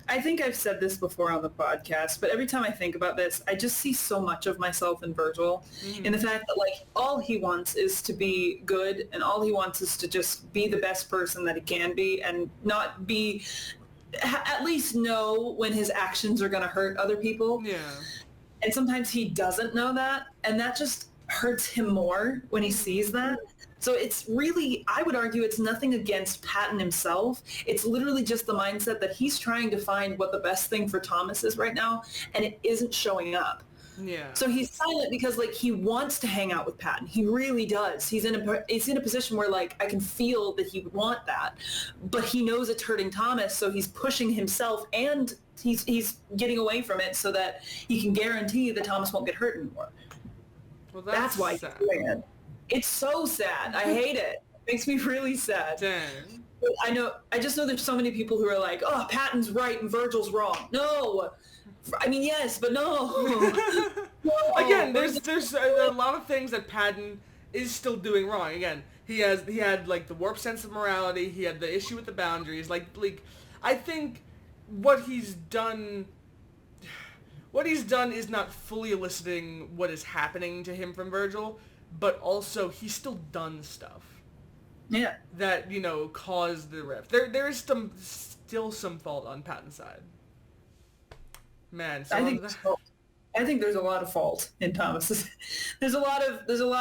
I think I've said this before on the podcast, but every time I think about this, I just see so much of myself in Virgil in the fact that, all he wants is to be good, and all he wants is to just be the best person that he can be and not be at least know when his actions are going to hurt other people. Yeah. And sometimes he doesn't know that, and that just hurts him more when he sees that. So it's really, I would argue, it's nothing against Patton himself. It's literally just the mindset that he's trying to find what the best thing for Thomas is right now, and it isn't showing up. Yeah. So he's silent because like he wants to hang out with Patton. He really does. He's in a position where like I can feel that he would want that, but he knows it's hurting Thomas, so he's pushing himself and he's getting away from it so that he can guarantee that Thomas won't get hurt anymore. Well, that's why sad. he's doing it. It's so sad. I hate it. It makes me really sad. Dang. I just know there's so many people who are like, oh, Patton's right and Virgil's wrong. No. I mean, yes, but no. No. Again, there's a lot of things that Patton is still doing wrong. Again, he had like the warped sense of morality. He had the issue with the boundaries. Like I think what he's done is not fully eliciting what is happening to him from Virgil, but also he's still done stuff. Yeah. That, caused the rift. There is still some fault on Patton's side. Man, so I think there's a lot of fault in Thomas's. There's a lot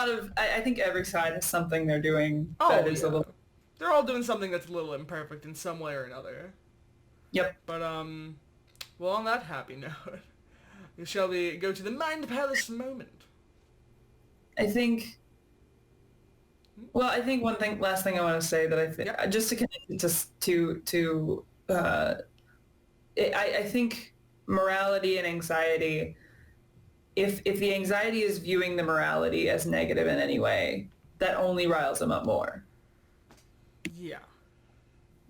of. I think every side has something they're doing that is a little. They're all doing something that's a little imperfect in some way or another. Yep. But well, on that happy note, shall we go to the Mind Palace moment? I think last thing I want to say that I think just to connect it to I think morality and anxiety, if the anxiety is viewing the morality as negative in any way, that only riles them up more. Yeah.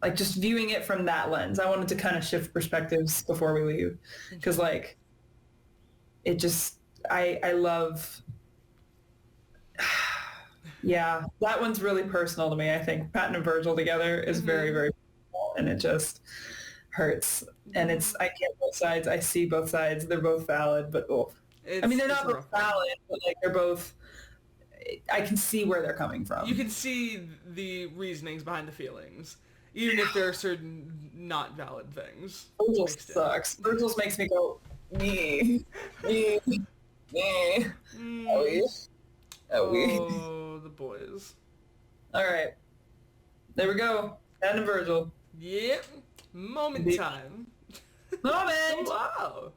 Like just viewing it from that lens. I wanted to kind of shift perspectives before we leave, because like it just I love yeah, that one's really personal to me. I think Patton and Virgil together is very, very personal, and it just hurts. And I get both sides. I see both sides. They're both valid, but I mean, they're not both valid, but like they're both, I can see where they're coming from. You can see the reasonings behind the feelings, even if there are certain not valid things. Virgil sucks. Virgil's makes me go, me. Oh, the boys. All right. There we go. Patton and Virgil. Yep. Moment time. Moment! Wow.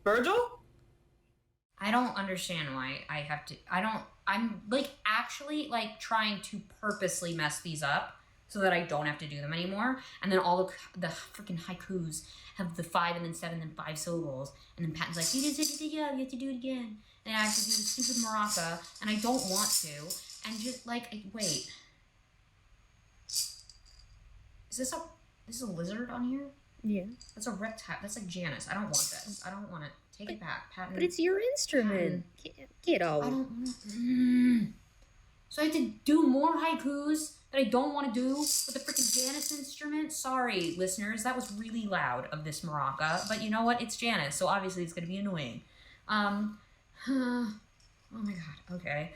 Virgil? I don't understand why I have to... I'm, like, actually, like, trying to purposely mess these up so that I don't have to do them anymore. And then all the freaking haikus have the 5 and then 7 and 5 syllables. And then Patton's like, you have to do it again. And I have to do the stupid maraca, and I don't want to. And just, like, wait. Is this a lizard on here? Yeah. That's a reptile. That's like Janice. I don't want this. I don't want it. Take it back, Patton. But it's your instrument. Get out. I don't want So I have to do more haikus that I don't want to do with the freaking Janice instrument? Sorry, listeners. That was really loud of this maraca. But you know what? It's Janice, so obviously it's going to be annoying. Oh my god. Okay.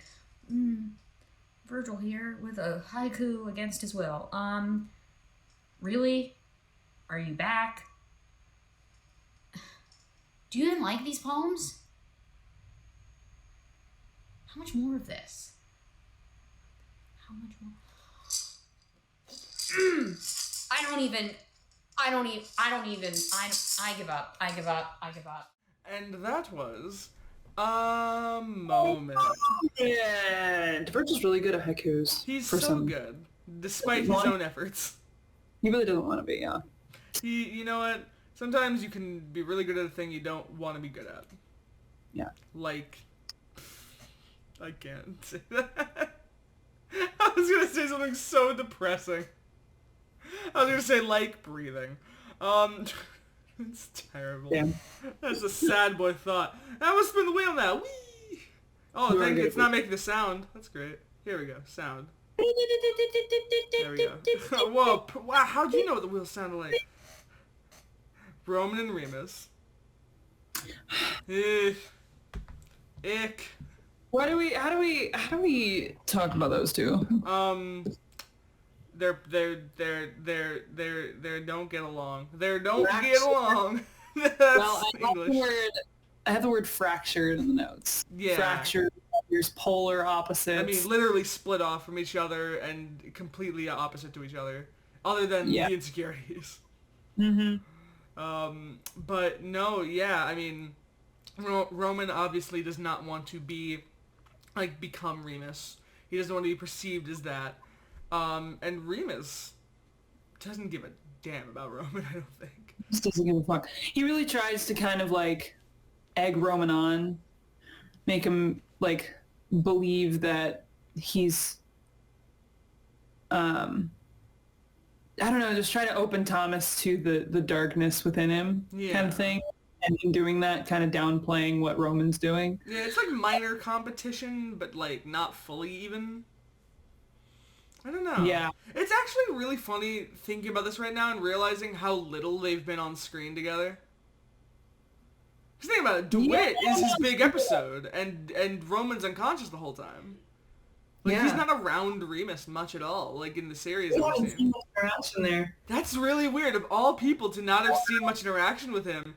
Virgil here with a haiku against his will. Really? Are you back? Do you even like these poems? How much more of this? How much more? I give up. And that was a moment. And Virgil's really good at haikus. He's so good, despite his own efforts. He really doesn't want to be, yeah. You know what? Sometimes you can be really good at a thing you don't want to be good at. Yeah. Like, I can't say that. I was going to say something so depressing. I was going to say, like, breathing. It's terrible. Yeah. That's a sad boy thought. I want to spin the wheel now. Whee! Oh, thank you. It's not making the sound. That's great. Here we go. Sound. There we go. Whoa. Wow, how do you know what the wheels sounded like? Roman and Remus. Ick. How do we talk about those two? They don't get along. They don't get along. That's English. I have the word fractured in the notes. Yeah. Fractured. There's polar opposites. I mean, literally split off from each other and completely opposite to each other, other than the insecurities. But no, yeah, I mean, Roman obviously does not want to become Remus. He doesn't want to be perceived as that. And Remus doesn't give a damn about Roman, I don't think. He just doesn't give a fuck. He really tries to kind of, egg Roman on, make him, believe that he's, I don't know, just try to open Thomas to the darkness within him kind of thing. And in doing that, kind of downplaying what Roman's doing. Yeah, it's minor competition, but not fully even. I don't know. Yeah. It's actually really funny thinking about this right now and realizing how little they've been on screen together. Because think about it, DeWitt is his big episode, and Roman's unconscious the whole time. He's not around Remus much at all, in the series. I haven't seen much interaction there. That's really weird. Of all people to not have seen much interaction with him,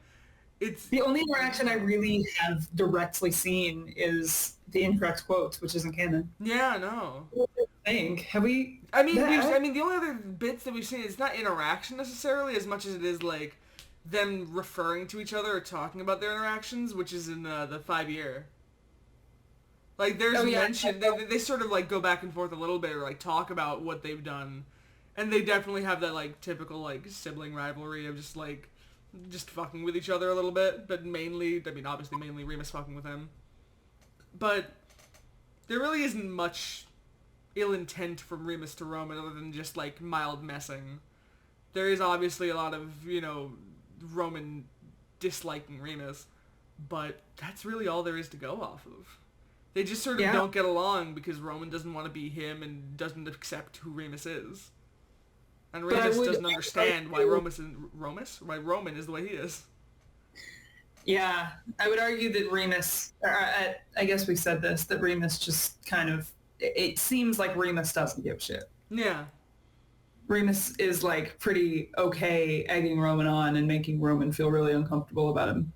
it's... The only interaction I really have directly seen is the incorrect quotes, which isn't canon. Yeah, no. I think. Have we... I mean, the only other bits that we've seen, it's not interaction necessarily as much as it is, them referring to each other or talking about their interactions, which is in the 5-year. There's mention, they sort of, go back and forth a little bit or, talk about what they've done. And they definitely have that, typical, sibling rivalry of just fucking with each other a little bit. But mainly Remus fucking with him. But there really isn't much ill intent from Remus to Roman other than just, mild messing. There is obviously a lot of, Roman disliking Remus, but that's really all there is to go off of. They just sort of don't get along because Roman doesn't want to be him and doesn't accept who Remus is. And Remus doesn't understand why Roman is the way he is. Yeah, I would argue that Remus, I guess we said this, that Remus just kind of, it seems like Remus doesn't give a shit. Yeah. Remus is pretty okay egging Roman on and making Roman feel really uncomfortable about him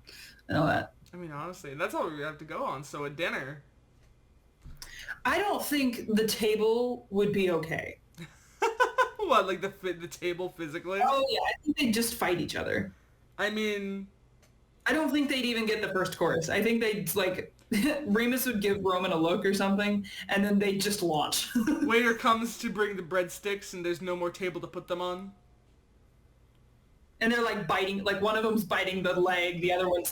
and all that. I mean, honestly, that's all we have to go on. So a dinner. I don't think the table would be okay. What, the table physically? Oh yeah, I think they'd just fight each other. I mean... I don't think they'd even get the first course. I think they'd Remus would give Roman a look or something, and then they'd just launch. Waiter comes to bring the breadsticks, and there's no more table to put them on. And they're biting, one of them's biting the leg, the other one's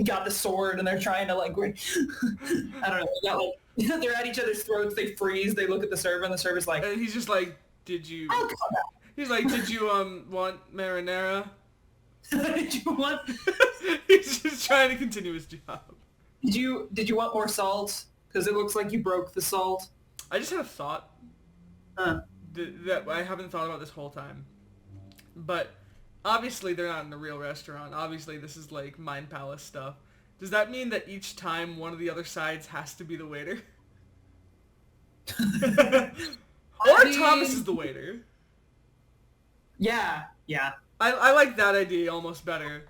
got the sword, and they're trying to I don't know, they're at each other's throats, they freeze, they look at the server, and the server's like... And he's just did you... I'll come back. He's did you, want marinara? Did you want... He's just trying to continue his job. Did you want more salt? Because it looks like you broke the salt. I just had a thought that I haven't thought about this whole time. But obviously they're not in a real restaurant. Obviously this is Mind Palace stuff. Does that mean that each time one of the other sides has to be the waiter? Or Thomas is the waiter? Yeah. I like that idea almost better.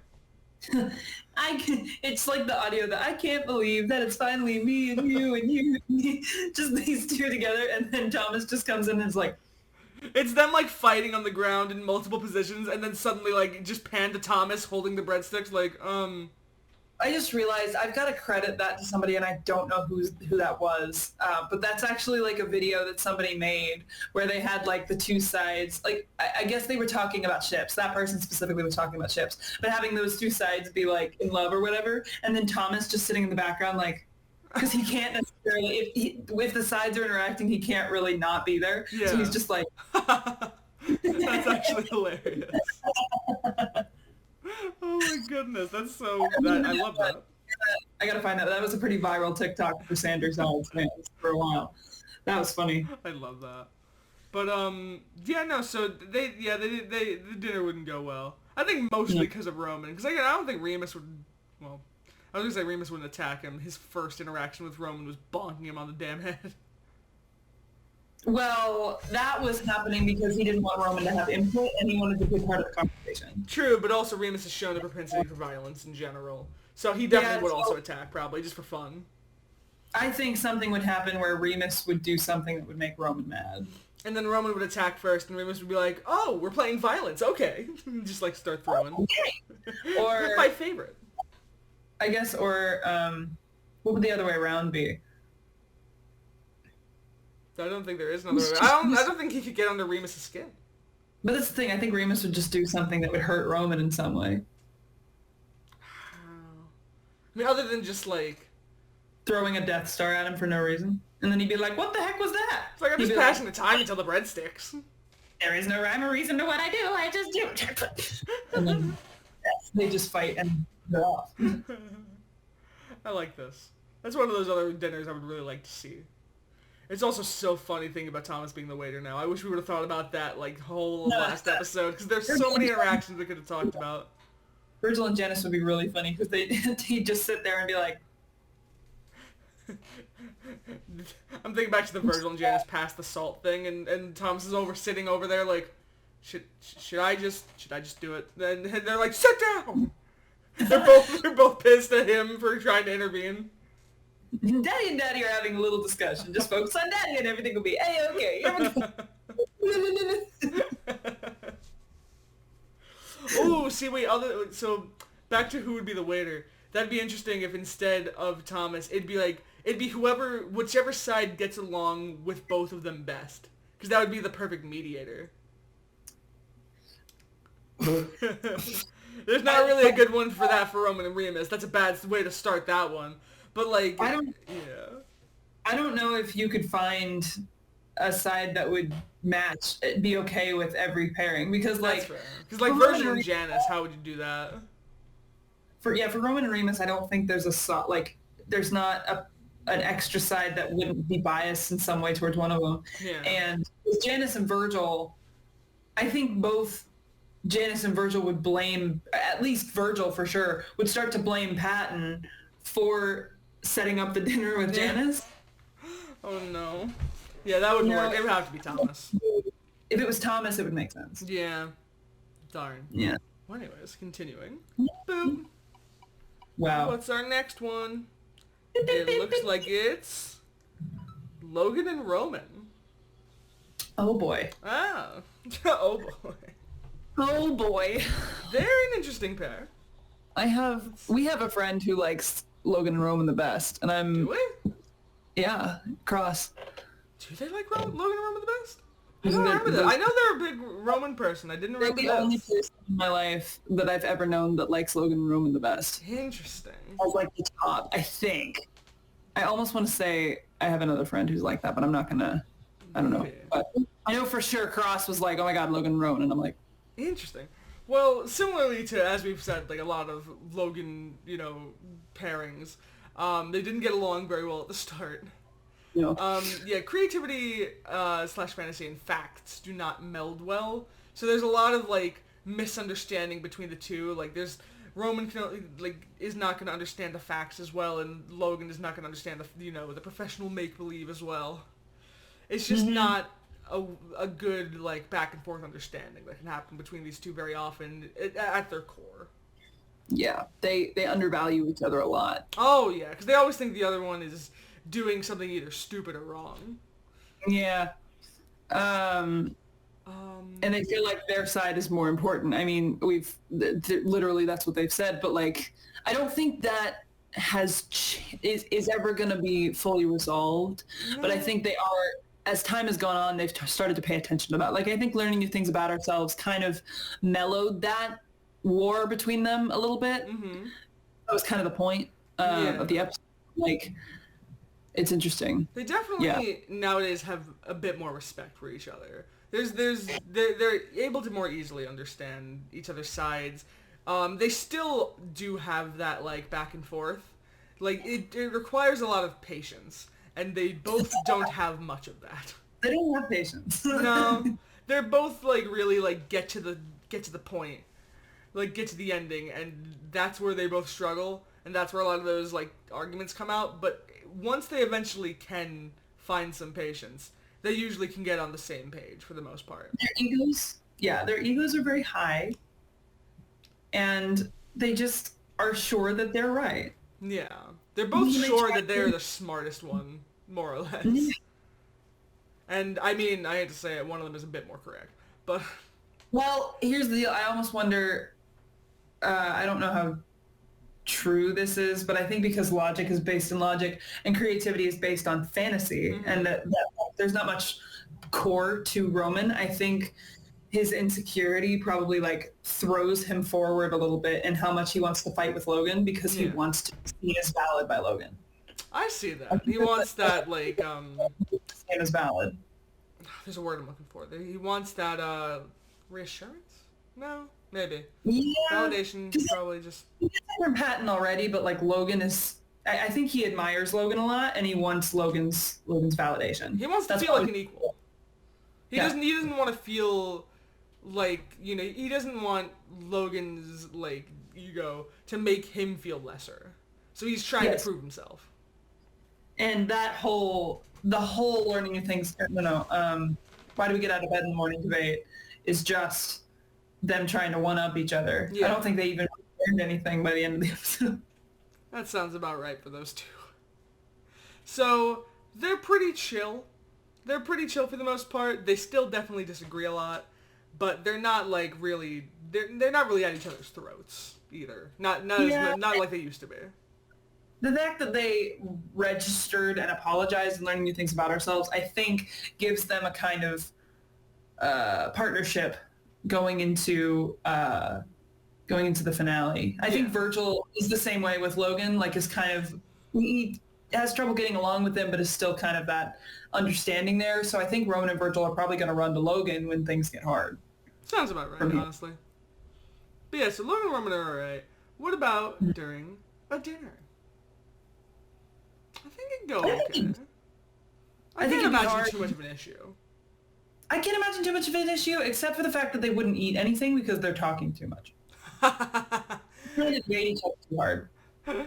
It's the audio that I can't believe that it's finally me and you and you and me, just these two together, and then Thomas just comes in and is it's them fighting on the ground in multiple positions, and then suddenly just pan to Thomas holding the breadsticks I just realized I've got to credit that to somebody, and I don't know who that was. But that's actually a video that somebody made where they had the two sides. I guess they were talking about ships. That person specifically was talking about ships. But having those two sides be in love or whatever, and then Thomas just sitting in the background because he can't necessarily, if the sides are interacting, he can't really not be there. Yeah. So he's just That's actually hilarious. Oh my goodness, that's so... I love that. I gotta find that. That was a pretty viral TikTok for Sanders Alex fans for a while. That was funny. I love that. But so the dinner wouldn't go well. I think mostly because of Roman. Because again, I don't think Remus would... Well, I was gonna say Remus wouldn't attack him. His first interaction with Roman was bonking him on the damn head. Well, that was happening because he didn't want Roman to have input, and he wanted to be part of the conversation. True, but also Remus has shown a propensity for violence in general. So he definitely would also attack, probably, just for fun. I think something would happen where Remus would do something that would make Roman mad. And then Roman would attack first, and Remus would be like, oh, we're playing violence, okay. Just, like, start throwing. Okay. Or... my favorite. I guess, or, what would the other way around be? I don't think there is another way. I don't think he could get under Remus's skin. But that's the thing, I think Remus would just do something that would hurt Roman in some way. I mean, other than just, like... throwing a Death Star at him for no reason. And then he'd be like, what the heck was that? It's like, I'm just passing the time until the bread sticks. There is no rhyme or reason to what I do, I just do. And then they just fight and go off. I like this. That's one of those other dinners I would really like to see. It's also so funny thinking about Thomas being the waiter now. I wish we would have thought about that, like, whole last episode, because there's so many interactions we could have talked about. Virgil and Janice would be really funny, because he'd just sit there and be like... I'm thinking back to the Virgil and Janice pass the salt thing, and Thomas is sitting over there like, should I just do it? And they're like, sit down! They're both pissed at him for trying to intervene. Daddy and Daddy are having a little discussion. Just focus on Daddy and everything will be A-okay. Oh, see, wait, so back to who would be the waiter. That'd be interesting if instead of Thomas, it'd be whichever side gets along with both of them best. Because that would be the perfect mediator. There's not really a good one for that for Roman and Remus. That's a bad way to start that one. But, like, I don't know if you could find a side that would match, be okay with every pairing. Because, like... Because, like, Virgil and Janice, how would you do that? For Roman and Remus, I don't think there's there's not an extra side that wouldn't be biased in some way towards one of them. Yeah. And with Janice and Virgil, I think both Janice and Virgil would blame, at least Virgil for sure, would start to blame Patton for setting up the dinner with Janice. Oh no. Yeah, that wouldn't work. It would have to be Thomas. If it was Thomas, it would make sense. Yeah. Darn. Yeah. Well, anyways, continuing. Boom. Wow. What's our next one? It looks like it's Logan and Roman. Oh boy. Ah. Oh boy. Oh boy. They're an interesting pair. We have a friend who likes Logan and Roman the best, and Do we? Yeah, Cross. Do they like Logan and Roman the best? I don't remember that. I know they're a big Roman person. I didn't remember They're the only person in my life that I've ever known that likes Logan and Roman the best. Interesting. As like the top, I think. I almost want to say I have another friend who's like that, but I'm not gonna. I don't know. But I know for sure Cross was like, oh my god, Logan and Roman, and I'm like, interesting. Well, similarly to, as we've said, like a lot of Logan, pairings, they didn't get along very well at the start. Yeah, creativity / fantasy and facts do not meld well. So there's a lot of like misunderstanding between the two. Like Roman is not going to understand the facts as well, and Logan is not going to understand the professional make believe as well. It's just not a good like back and forth understanding that can happen between these two very often at their core. Yeah, they undervalue each other a lot. Oh yeah, because they always think the other one is doing something either stupid or wrong. Yeah. And they feel like their side is more important. I mean, literally that's what they've said, but like, I don't think that is ever going to be fully resolved. No. But I think they are, as time has gone on, they've started to pay attention to that. Like, I think learning new things about ourselves kind of mellowed that war between them a little bit. Mm-hmm. That was kind of the point of the episode. Like, it's interesting. They definitely nowadays have a bit more respect for each other. They're able to more easily understand each other's sides. They still do have that like back and forth. Like it requires a lot of patience, and they both don't have much of that. They don't have patience. No, they're both like really like get to the point, like get to the ending, and that's where they both struggle, and that's where a lot of those like arguments come out. But once they eventually can find some patience, they usually can get on the same page for the most part. Their egos are very high, and they just are sure that they're right. Yeah. They're both sure that they're the smartest one, more or less. Yeah. And, I mean, I hate to say it, one of them is a bit more correct. But... Well, here's the deal. I almost wonder... I don't know how true this is, but I think because logic is based in logic and creativity is based on fantasy, and that there's not much core to Roman, I think his insecurity probably like throws him forward a little bit in how much he wants to fight with Logan because he wants to be seen as valid by Logan. I see that. He wants that, like, seen as valid. There's a word I'm looking for. He wants that, reassurance? No? Maybe. Yeah. Validation, probably just... He gets it from Patton already, but like Logan is... I think he admires Logan a lot, and he wants Logan's validation. He wants to feel like an equal. He doesn't want to feel like, you know, he doesn't want Logan's, like, ego to make him feel lesser. So he's trying to prove himself. And the whole learning new things, why do we get out of bed in the morning debate is just them trying to one-up each other. Yeah. I don't think they even learned anything by the end of the episode. That sounds about right for those two. So, they're pretty chill. They're pretty chill for the most part. They still definitely disagree a lot, but they're not like really, they're not really at each other's throats either. Not like they used to be. The fact that they registered and apologized and learning new things about ourselves, I think gives them a kind of partnership going into the finale. I think Virgil is the same way with Logan, like is kind of, he has trouble getting along with him, but is still kind of that understanding there. So I think Roman and Virgil are probably going to run to Logan when things get hard. Sounds about right, honestly. But yeah, so Logan and Roman are alright. What about during a dinner? I think it'd go okay. I can't imagine too much of an issue. I can't imagine too much of an issue, except for the fact that they wouldn't eat anything because they're talking too much. They hate each other too hard.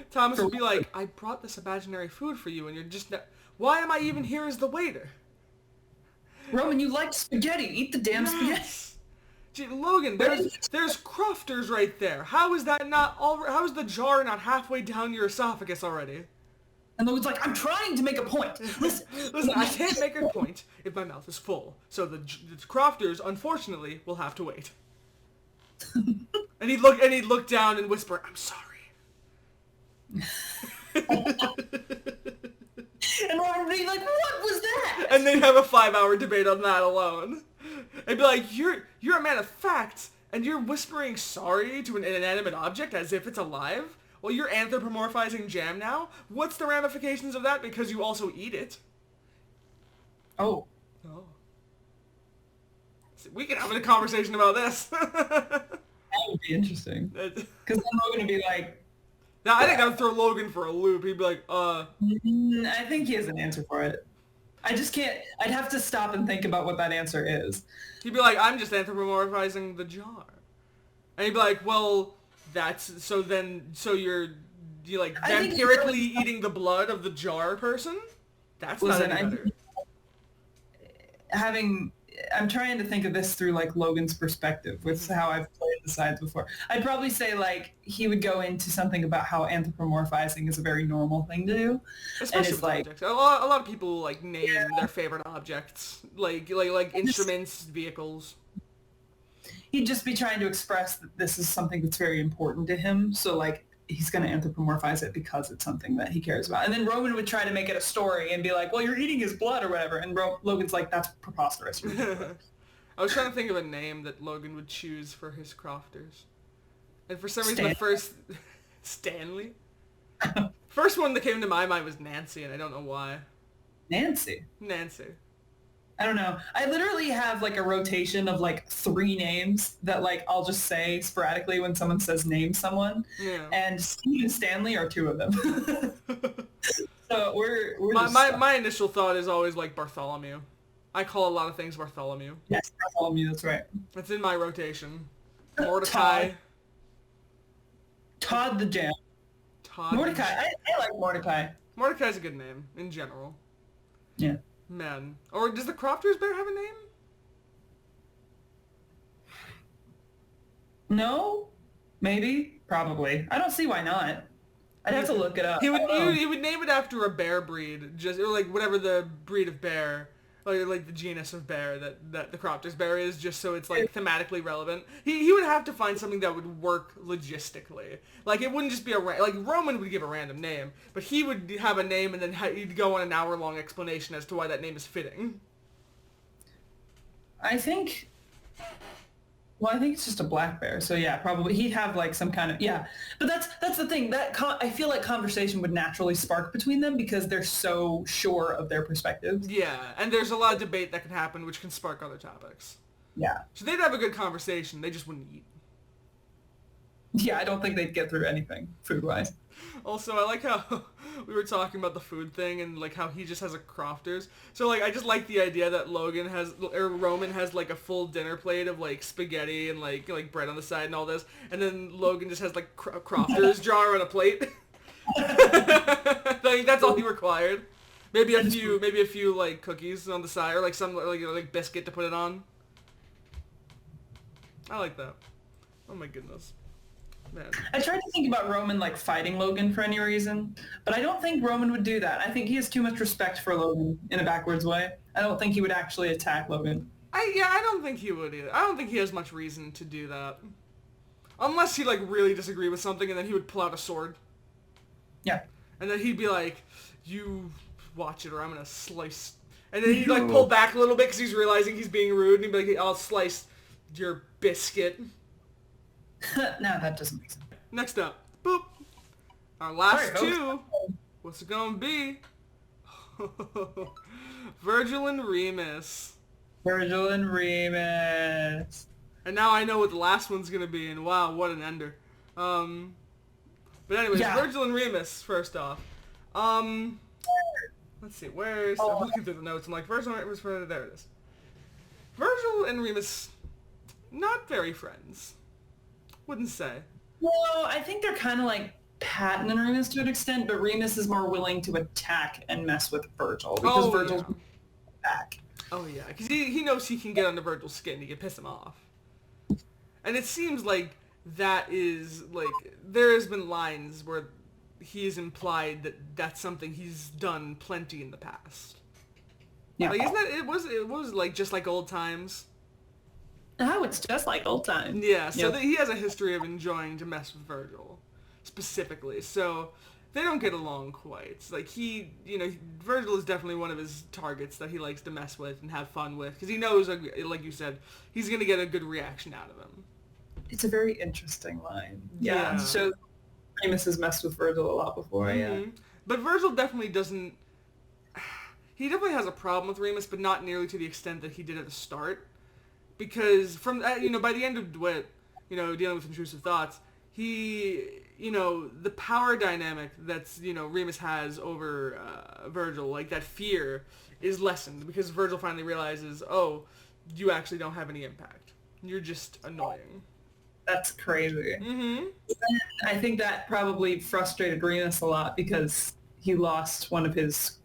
Thomas would be like, I brought this imaginary food for you, and you're just not... Why am I even here as the waiter? Roman, you like spaghetti. Eat the damn spaghetti. Gee, Logan, there's crofters right there. How is that not how is the jar not halfway down your esophagus already? And Logan's like, I'm trying to make a point. Listen, I can't make a point if my mouth is full. So the crofters, unfortunately, will have to wait. and he'd look down and whisper, I'm sorry. And Roman would be like, what was that? And they'd have a 5-hour debate on that alone. They'd be like, you're a man of fact, and you're whispering sorry to an inanimate object as if it's alive? Well, you're anthropomorphizing jam now? What's the ramifications of that because you also eat it? Oh. So we can have a conversation about this. That would be interesting. Because then Logan would be like... Now, I think that would throw Logan for a loop. He'd be like, I think he has an answer for it. I just can't... I'd have to stop and think about what that answer is. He'd be like, I'm just anthropomorphizing the jar. And he'd be like, well... So you're like vampirically eating the blood of the jar person? That's not any better. I'm trying to think of this through like Logan's perspective with how I've played the sides before. I'd probably say like he would go into something about how anthropomorphizing is a very normal thing to do. Especially with like objects. A lot of people like name their favorite objects, like instruments, vehicles. He'd just be trying to express that this is something that's very important to him. So like he's going to anthropomorphize it because it's something that he cares about. And then Roman would try to make it a story and be like, well, you're eating his blood or whatever. And Logan's like, that's preposterous. I was trying to think of a name that Logan would choose for his crofters. And for some reason Stanley? First one that came to my mind was Nancy, and I don't know why. Nancy. I don't know. I literally have like a rotation of like 3 names that like I'll just say sporadically when someone says name someone. Yeah. And Steve and Stanley are 2 of them. So we're my initial thought is always like Bartholomew. I call a lot of things Bartholomew. Yes, Bartholomew, that's right. That's in my rotation. Mordecai. Todd the Jam. Mordecai. I like Mordecai. Mordecai's a good name in general. Yeah. Man. Or does the Crofters bear have a name? No? Maybe? Probably. I don't see why not. I'd have to look it up. He would name it after a bear breed, or like whatever the breed of bear, like the genus of bear that the Crofters bear is, just so it's like thematically relevant. He would have to find something that would work logistically. Like it wouldn't just be like Roman would give a random name, but he would have a name and then he'd go on an hour-long explanation as to why that name is fitting. I think it's just a black bear. So yeah, probably he'd have like some kind of, yeah. But that's the thing. I feel like conversation would naturally spark between them because they're so sure of their perspectives. Yeah, and there's a lot of debate that can happen, which can spark other topics. Yeah. So they'd have a good conversation. They just wouldn't eat. Yeah, I don't think they'd get through anything food-wise. Also, I like how we were talking about the food thing and like how he just has a Crofters. So like I just like the idea that Roman has like a full dinner plate of like spaghetti and like bread on the side and all this, and then Logan just has like Crofters jar on a plate. Like that's all he required. Maybe a few like cookies on the side or like some like biscuit to put it on. I like that. Oh my goodness. Man. I tried to think about Roman like fighting Logan for any reason, but I don't think Roman would do that. I think he has too much respect for Logan in a backwards way. I don't think he would actually attack Logan. I don't think he would either. I don't think he has much reason to do that. Unless he like really disagree with something and then he would pull out a sword. Yeah. And then he'd be like, you watch it or I'm gonna slice. And then he'd like pull back a little bit because he's realizing he's being rude and he'd be like, I'll slice your biscuit. No, that doesn't make sense. Next up, boop. Our last two. What's it gonna be? Virgil and Remus. Virgil and Remus. And now I know what the last one's gonna be, and wow, what an ender. But anyways, yeah. Virgil and Remus, first off. Let's see, I'm looking through the notes, I'm like, Virgil and Remus, there it is. Virgil and Remus, not very friends. Wouldn't say. Well, I think they're kind of like Patton and Remus to an extent, but Remus is more willing to attack and mess with Virgil because Virgil's back. Oh yeah, because he knows he can get under Virgil's skin. He can piss him off. And it seems like that is like there has been lines where he has implied that that's something he's done plenty in the past. Yeah, like isn't that it was like just like old times. Oh, it's just like old times. Yeah, so he has a history of enjoying to mess with Virgil, specifically. So they don't get along quite. It's like Virgil is definitely one of his targets that he likes to mess with and have fun with, because he knows, like you said, he's going to get a good reaction out of him. It's a very interesting line. Yeah. So Remus has messed with Virgil a lot before, yeah. But Virgil definitely doesn't... He definitely has a problem with Remus, but not nearly to the extent that he did at the start. Because from by the end of DeWitt, dealing with intrusive thoughts, the power dynamic that's Remus has over Virgil, like that fear, is lessened because Virgil finally realizes, oh, you actually don't have any impact. You're just annoying. That's crazy. I think that probably frustrated Remus a lot because he lost one of his.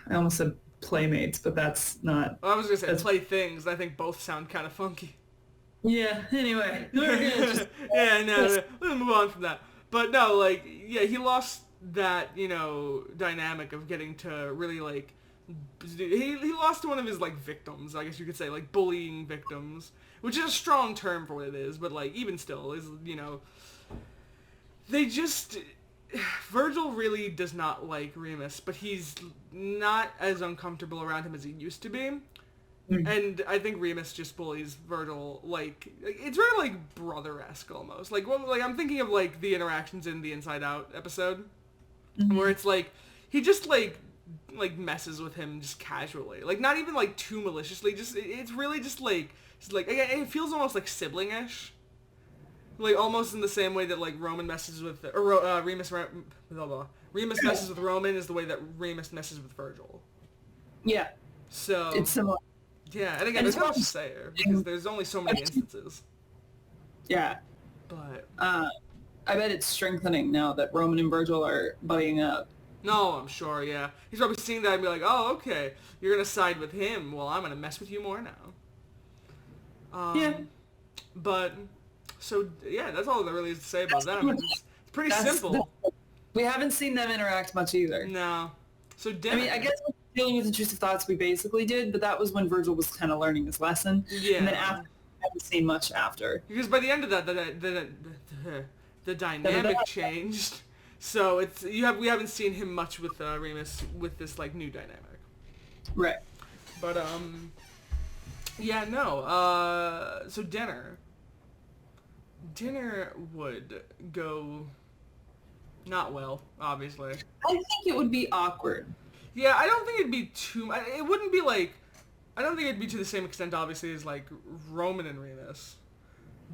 I almost said playmates, but that's not... Well, I was going to say playthings. I think both sound kind of funky. Yeah, anyway. Let's move on from that. But no, he lost that, dynamic of getting to really, he lost one of his, victims, I guess you could say, bullying victims, which is a strong term for what it is, but, even still, is, they just... Virgil really does not like Remus, but he's not as uncomfortable around him as he used to be. And I think Remus just bullies Virgil, it's very, brother-esque almost. I'm thinking of, the interactions in the Inside Out episode, where it's, he just, messes with him just casually. Not even, too maliciously, it's really just, it feels almost, sibling-ish. Almost in the same way that, Roman messes with... Remus messes with Roman is the way that Remus messes with Virgil. Yeah. So... It's similar. Yeah, and again, there's not much to say here, because there's only so many instances. Yeah. But... I bet it's strengthening now that Roman and Virgil are buddying up. No, I'm sure, yeah. He's probably seeing that and be like, oh, okay, you're going to side with him. Well, I'm going to mess with you more now. Yeah. But, so, yeah, that's all there really is to say about them. It's pretty simple. We haven't seen them interact much either. No. So, I mean, I guess dealing with intrusive thoughts we basically did, but that was when Virgil was kind of learning his lesson. Yeah. And then after, I haven't seen much after. Because by the end of that, the dynamic changed. So we haven't seen him much with Remus with this like new dynamic. Right. But yeah, no. So dinner would go not well, obviously. I think it would be awkward. Yeah, I don't think it'd be too. It wouldn't be like. I don't think it'd be to the same extent, obviously, as like Roman and Remus,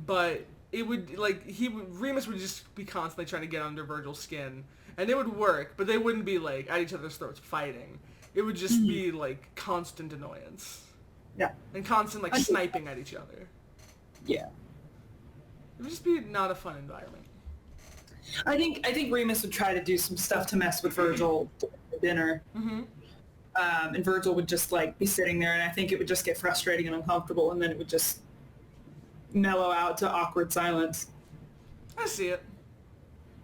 but it would like Remus would just be constantly trying to get under Virgil's skin, and it would work, but they wouldn't be like at each other's throats fighting. It would just be like constant annoyance. Yeah. And constant like sniping at each other. Yeah. It would just be not a fun environment. I think Remus would try to do some stuff to mess with Virgil at dinner. Mm-hmm. And Virgil would just like be sitting there, and I think it would just get frustrating and uncomfortable, and then it would just mellow out to awkward silence. I see it.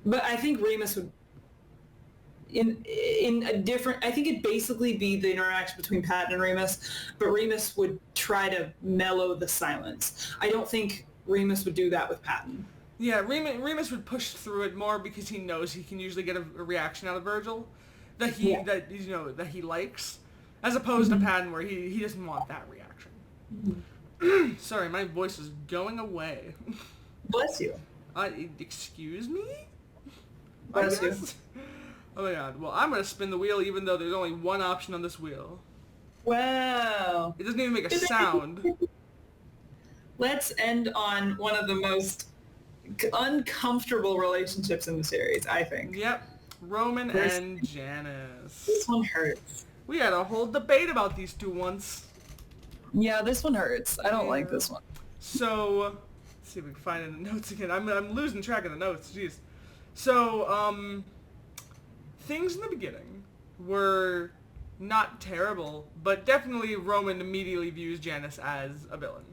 But I think Remus would, in a different, I think it'd basically be the interaction between Patton and Remus, but Remus would try to mellow the silence. I don't think Remus would do that with Patton. Yeah, Remus would push through it more because he knows he can usually get a reaction out of Virgil that he likes, as opposed to Patton where he doesn't want that reaction. Sorry, my voice is going away. Bless you. Excuse me? Bless you. Oh my god. Well, I'm gonna spin the wheel even though there's only one option on this wheel. Wow. It doesn't even make a sound. Let's end on one of the most uncomfortable relationships in the series, I think. Yep. Roman and Janice. This one hurts. We had a whole debate about these two once. Yeah, this one hurts. I don't like this one. So, let's see if we can find it in the notes again. I'm losing track of the notes. Jeez. So, things in the beginning were not terrible, but definitely Roman immediately views Janice as a villain.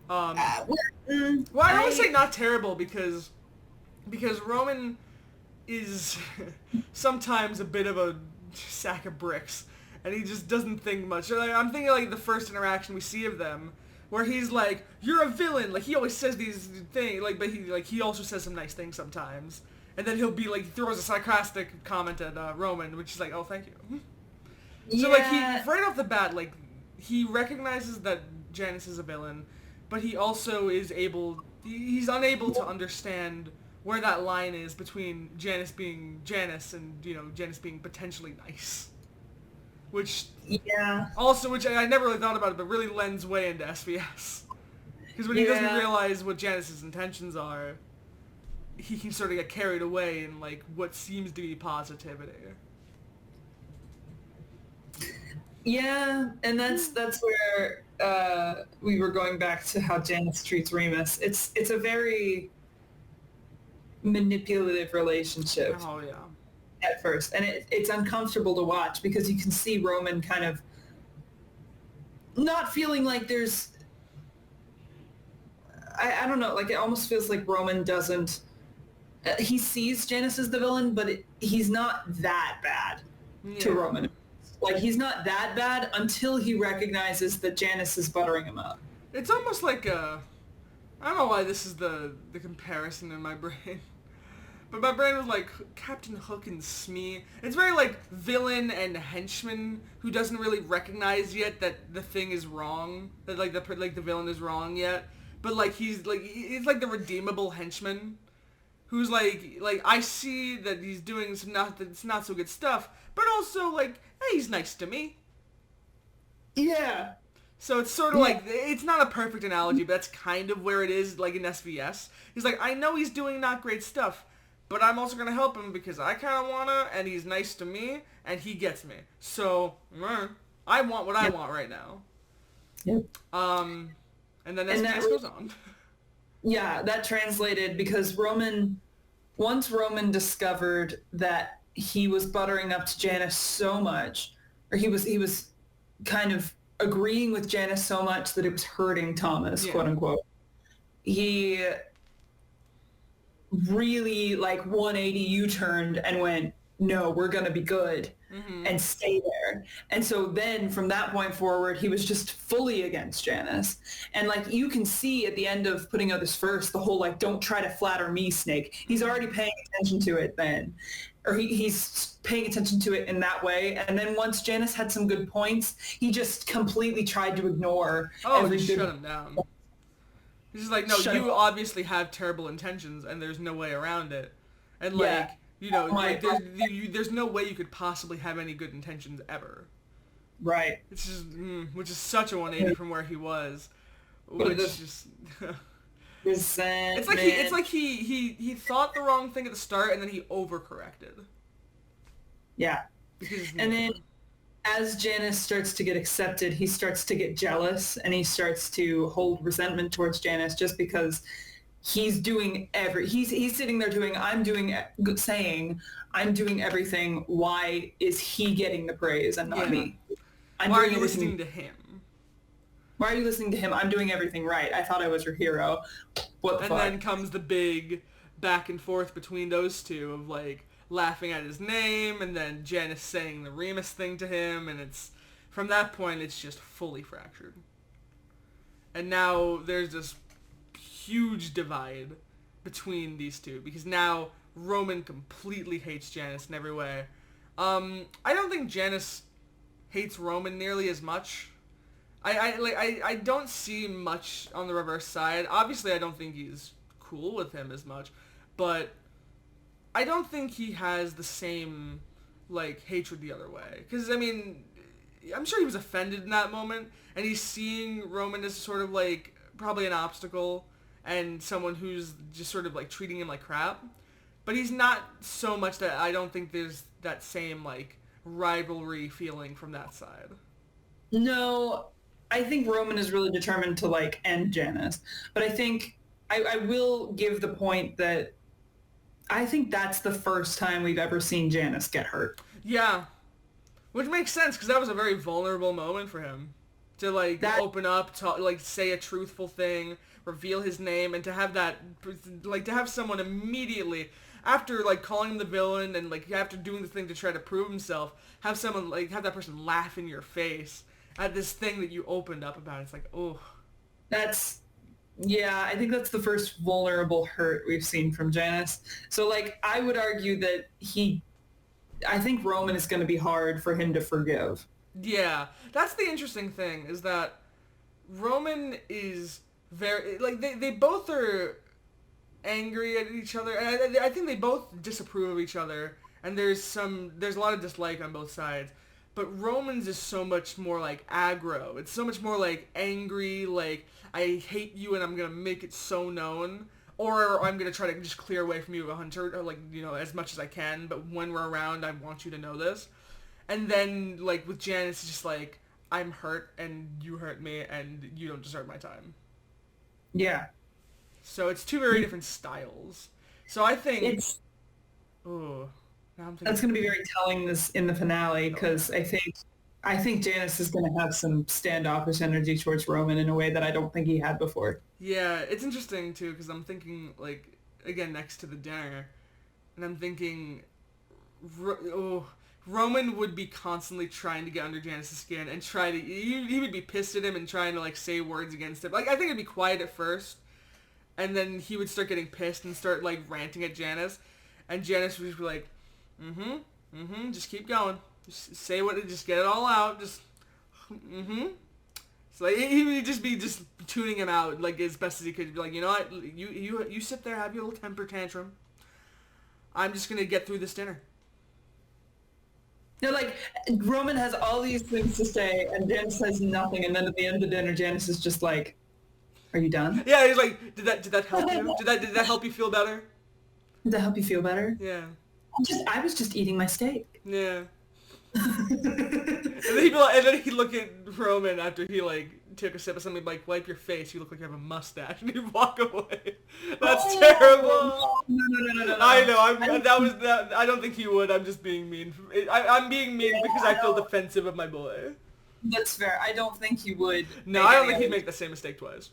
Well, I always say not terrible because Roman is sometimes a bit of a sack of bricks, and he just doesn't think much. Like, I'm thinking like the first interaction we see of them, where he's like, "You're a villain." Like he always says these things, like, but he also says some nice things sometimes, and then he'll be like, throws a sarcastic comment at Roman, which is like, "Oh, thank you." So like he right off the bat, like he recognizes that Janice is a villain, but he also is he's unable to understand where that line is between Janice being Janice and, Janice being potentially nice. Which I never really thought about it, but really lends way into SVS. Because when he doesn't realize what Janice's intentions are, he can sort of get carried away in like what seems to be positivity. Yeah, and that's where we were going back to how Janice treats Remus. It's a very manipulative relationship. Oh yeah. At first, and it's uncomfortable to watch because you can see Roman kind of not feeling like there's. I don't know, like it almost feels like Roman doesn't. He sees Janice as the villain, but he's not that bad to Roman. Like, he's not that bad until he recognizes that Janice is buttering him up. It's almost like I don't know why this is the comparison in my brain. But my brain was like Captain Hook and Smee. It's very like villain and henchman who doesn't really recognize yet that the thing is wrong. That like the villain is wrong yet. But like he's like the redeemable henchman who's like I see that he's doing some not so good stuff, but also like, hey, he's nice to me. Yeah. So it's sort of like, it's not a perfect analogy, but that's kind of where it is, like in SVS. He's like, I know he's doing not great stuff, but I'm also going to help him because I kind of want to, and he's nice to me, and he gets me. So, I want what I want right now. Yep. And then SVS goes on. Yeah, that translated because once Roman discovered that he was buttering up to Janice so much, or he was kind of agreeing with Janice so much that it was hurting Thomas, quote unquote. He really like 180 U-turned and went, no, we're going to be good and stay there. And so then from that point forward, he was just fully against Janice. And like you can see at the end of putting out this verse, the whole like, don't try to flatter me, Snake. He's already paying attention to it then. Or he's paying attention to it in that way. And then once Janice had some good points, he just completely tried to ignore shut him down. He's just like, no, you obviously have terrible intentions and there's no way around it. And like, you know, like there's no way you could possibly have any good intentions ever. Right. It's just, which is such a 180 from where he was. Which is just... It's like he thought the wrong thing at the start and then he overcorrected. Yeah. And then as Janice starts to get accepted, he starts to get jealous and he starts to hold resentment towards Janice just because he's doing he's sitting there saying I'm doing everything. Why is he getting the praise and not me? Why are you listening to him? Why are you listening to him? I'm doing everything right. I thought I was your hero. What the fuck? And then comes the big back and forth between those two of like laughing at his name and then Janice saying the Remus thing to him, and it's from that point it's just fully fractured. And now there's this huge divide between these two because now Roman completely hates Janice in every way. I don't think Janice hates Roman nearly as much. I don't see much on the reverse side. Obviously, I don't think he's cool with him as much, but I don't think he has the same, like, hatred the other way. Because, I mean, I'm sure he was offended in that moment, and he's seeing Roman as sort of, like, probably an obstacle and someone who's just sort of, like, treating him like crap. But he's not so much that I don't think there's that same, like, rivalry feeling from that side. No, I think Roman is really determined to like end Janice, but I think I will give the point that I think that's the first time we've ever seen Janice get hurt. Yeah, which makes sense because that was a very vulnerable moment for him to like open up, to like say a truthful thing, reveal his name, and to have that like to have someone immediately after like calling him the villain and like after doing the thing to try to prove himself, have someone like have that person laugh in your face at this thing that you opened up about. It's like, oh. I think that's the first vulnerable hurt we've seen from Janice. So, like, I would argue that I think Roman is going to be hard for him to forgive. Yeah. That's the interesting thing, is that Roman is very, like, they both are angry at each other, and I think they both disapprove of each other, and there's a lot of dislike on both sides. But Roman's is so much more like aggro. It's so much more like angry, like, I hate you and I'm going to make it so known. Or I'm going to try to just clear away from you, Hunter, or like, you know, as much as I can. But when we're around, I want you to know this. And then, like, with Janice, it's just like, I'm hurt and you hurt me and you don't deserve my time. Yeah. So it's two very different styles. So I think... That's going to be very telling this in the finale because I think Janice is going to have some standoffish energy towards Roman in a way that I don't think he had before. Yeah, it's interesting too because I'm thinking like again next to the dinner, and I'm thinking, Roman would be constantly trying to get under Janice's skin and he would be pissed at him and trying to like say words against him. Like I think it'd be quiet at first, and then he would start getting pissed and start like ranting at Janice, and Janice would just be like, just keep going. Just say just get it all out. Just, So like, he would just be tuning him out like as best as he could. Be like, you know what, you sit there, have your little temper tantrum. I'm just gonna get through this dinner. Yeah, like Roman has all these things to say, and Janice says nothing, and then at the end of the dinner, Janice is just like, "Are you done?" Yeah, he's like, "Did that help you? Did that help you feel better?" Did that help you feel better? Yeah. I was just eating my steak. Yeah. And then he'd be like, and then he'd look at Roman after he like took a sip of something, like, wipe your face. You look like you have a mustache, and he'd walk away. That's terrible. No. I know. I don't think he would. I'm just being mean. I'm being mean because I feel defensive of my boy. That's fair. I don't think he would. No, I don't think he'd make the same mistake twice.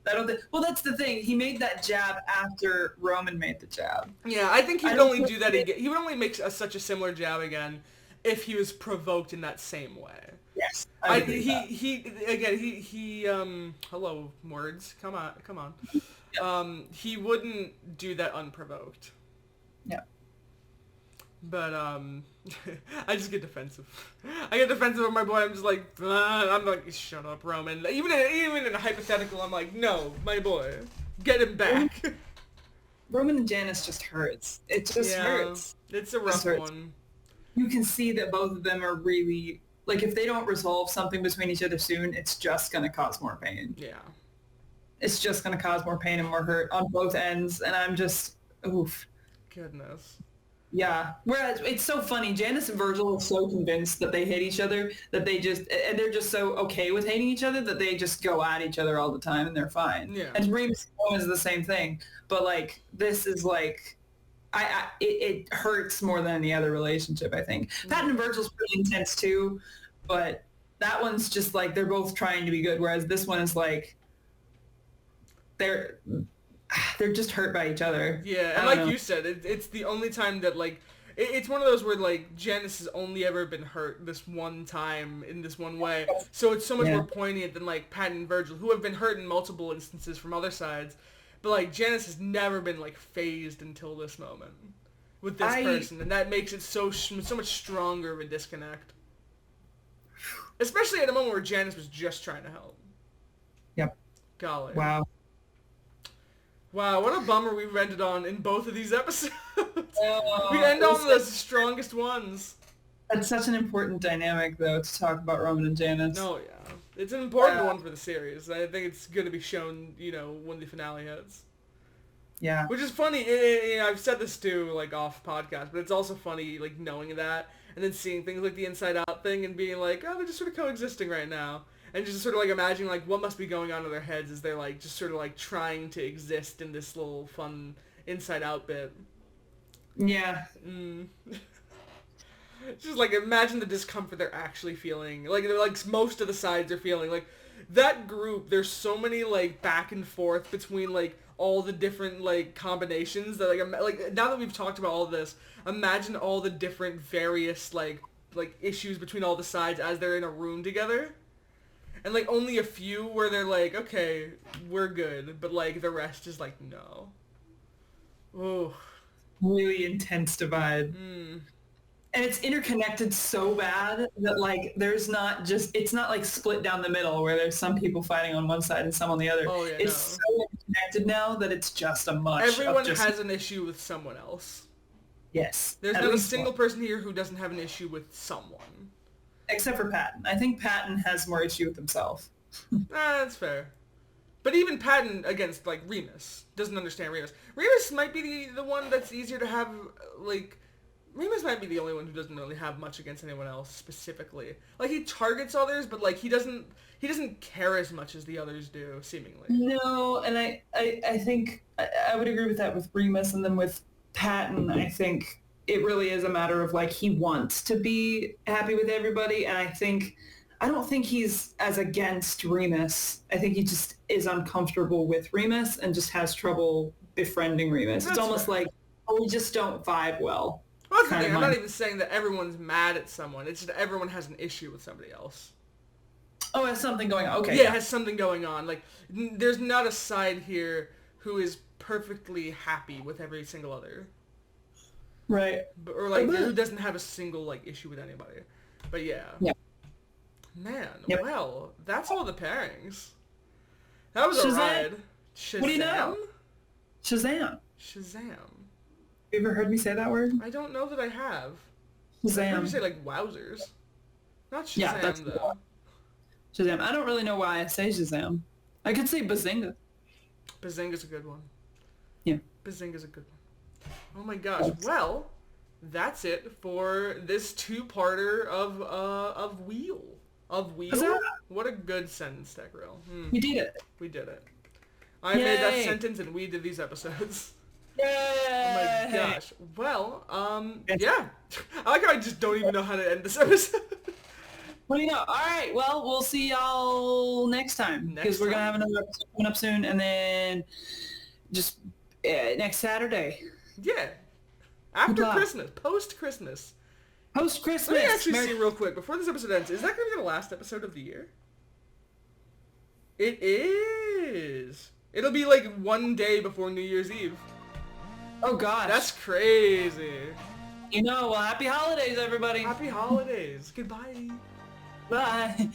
I don't think. Well, that's the thing. He made that jab after Roman made the jab. Yeah, I think he would only do that again. He would only make such a similar jab again if he was provoked in that same way. Yes. Hello, words. Come on. Yep. He wouldn't do that unprovoked. Yeah. But, I just get defensive. I get defensive of my boy. I'm just like, I'm like, shut up, Roman. Even in a hypothetical, I'm like, no, my boy, get him back. Roman and Janice just hurts. It just hurts. It's a rough one. You can see that both of them are really, like, if they don't resolve something between each other soon, it's just going to cause more pain. Yeah. It's just going to cause more pain and more hurt on both ends, and I'm just, oof. Goodness. Yeah. Whereas it's so funny. Janice and Virgil are so convinced that they hate each other that they're just so okay with hating each other that they just go at each other all the time and they're fine. Yeah. And Remus is the same thing. But like, this is like, it hurts more than any other relationship, I think. Patton and Virgil's pretty intense too, but that one's just like, they're both trying to be good. Whereas this one is like, they're just hurt by each other. Yeah, and like you said, it's the only time that, like, it's one of those where, like, Janice has only ever been hurt this one time in this one way. So it's so much more poignant than, like, Patton and Virgil, who have been hurt in multiple instances from other sides. But, like, Janice has never been, like, phased until this moment with this person. And that makes it so much stronger of a disconnect. Especially at a moment where Janice was just trying to help. Yep. Golly. Wow, what a bummer we've ended on in both of these episodes. We end on the strongest ones. That's such an important dynamic, though, to talk about Roman and Janice. Oh, yeah. It's an important one for the series. I think it's going to be shown, when the finale hits. Yeah. Which is funny. I've said this too, like, off podcast, but it's also funny, like, knowing that, and then seeing things like the Inside Out thing and being like, oh, they're just sort of coexisting right now. And just sort of, like, imagining, like, what must be going on in their heads as they're, like, just sort of, like, trying to exist in this little fun Inside Out bit. Yeah. Just, like, imagine the discomfort they're actually feeling. Like, they're, like, most of the sides are feeling. Like, that group, there's so many, like, back and forth between, like, all the different, like, combinations that, like, now that we've talked about all this, imagine all the different various, like issues between all the sides as they're in a room together. And, like, only a few where they're like, okay, we're good. But, like, the rest is like, no. Oh. Really intense divide. And it's interconnected so bad that, like, it's not, like, split down the middle where there's some people fighting on one side and some on the other. Oh, yeah, it's so interconnected now that it's just a much. Everyone has an issue with someone else. Yes. There's not a single person here who doesn't have an issue with someone. Except for Patton. I think Patton has more issue with himself. That's fair. But even Patton against, like, Remus doesn't understand Remus. Remus might be the one that's easier to have, like... Remus might be the only one who doesn't really have much against anyone else specifically. Like, he targets others, but, like, he doesn't care as much as the others do, seemingly. No, and I think I would agree with that with Remus, and then with Patton, I think it really is a matter of, like, he wants to be happy with everybody, and I don't think he's as against Remus. I think he just is uncomfortable with Remus and just has trouble befriending Remus. It's almost like, we just don't vibe well. Well, that's the thing. I'm not even saying that everyone's mad at someone. It's just everyone has an issue with somebody else. Oh, it has something going on. Okay. Yeah, it has something going on. Like, there's not a side here who is perfectly happy with every single other. Right. Or, like, who doesn't have a single, like, issue with anybody. But, yeah. Yep. Man, yep. Well, that's all the pairings. That was a ride. Shazam? What do you know? Shazam. You ever heard me say that word? I don't know that I have. Shazam. I heard you say, like, wowzers. Not Shazam, yeah, that's though. Shazam. I don't really know why I say Shazam. I could say Bazinga. Bazinga's a good one. Yeah. Bazinga's a good one. Oh my gosh. Well, that's it for this two-parter of Wheel. Of Wheel? Huzzah! What a good sentence, Tech Real. We did it. We did it. I made that Yay! sentence and we did these episodes. Yay! Oh my gosh. Well, yeah. I like how I just don't even know how to end this episode. What do you know? All right. Well, we'll see y'all next time because we're gonna have another episode coming up soon, and then just next Saturday. Yeah. After luck. Christmas. Post-Christmas. Post-Christmas. Let me actually see real quick before this episode ends. Is that going to be the last episode of the year? It is. It'll be like one day before New Year's Eve. Oh gosh. That's crazy. You know. Well, happy holidays, everybody. Happy holidays. Goodbye. Bye.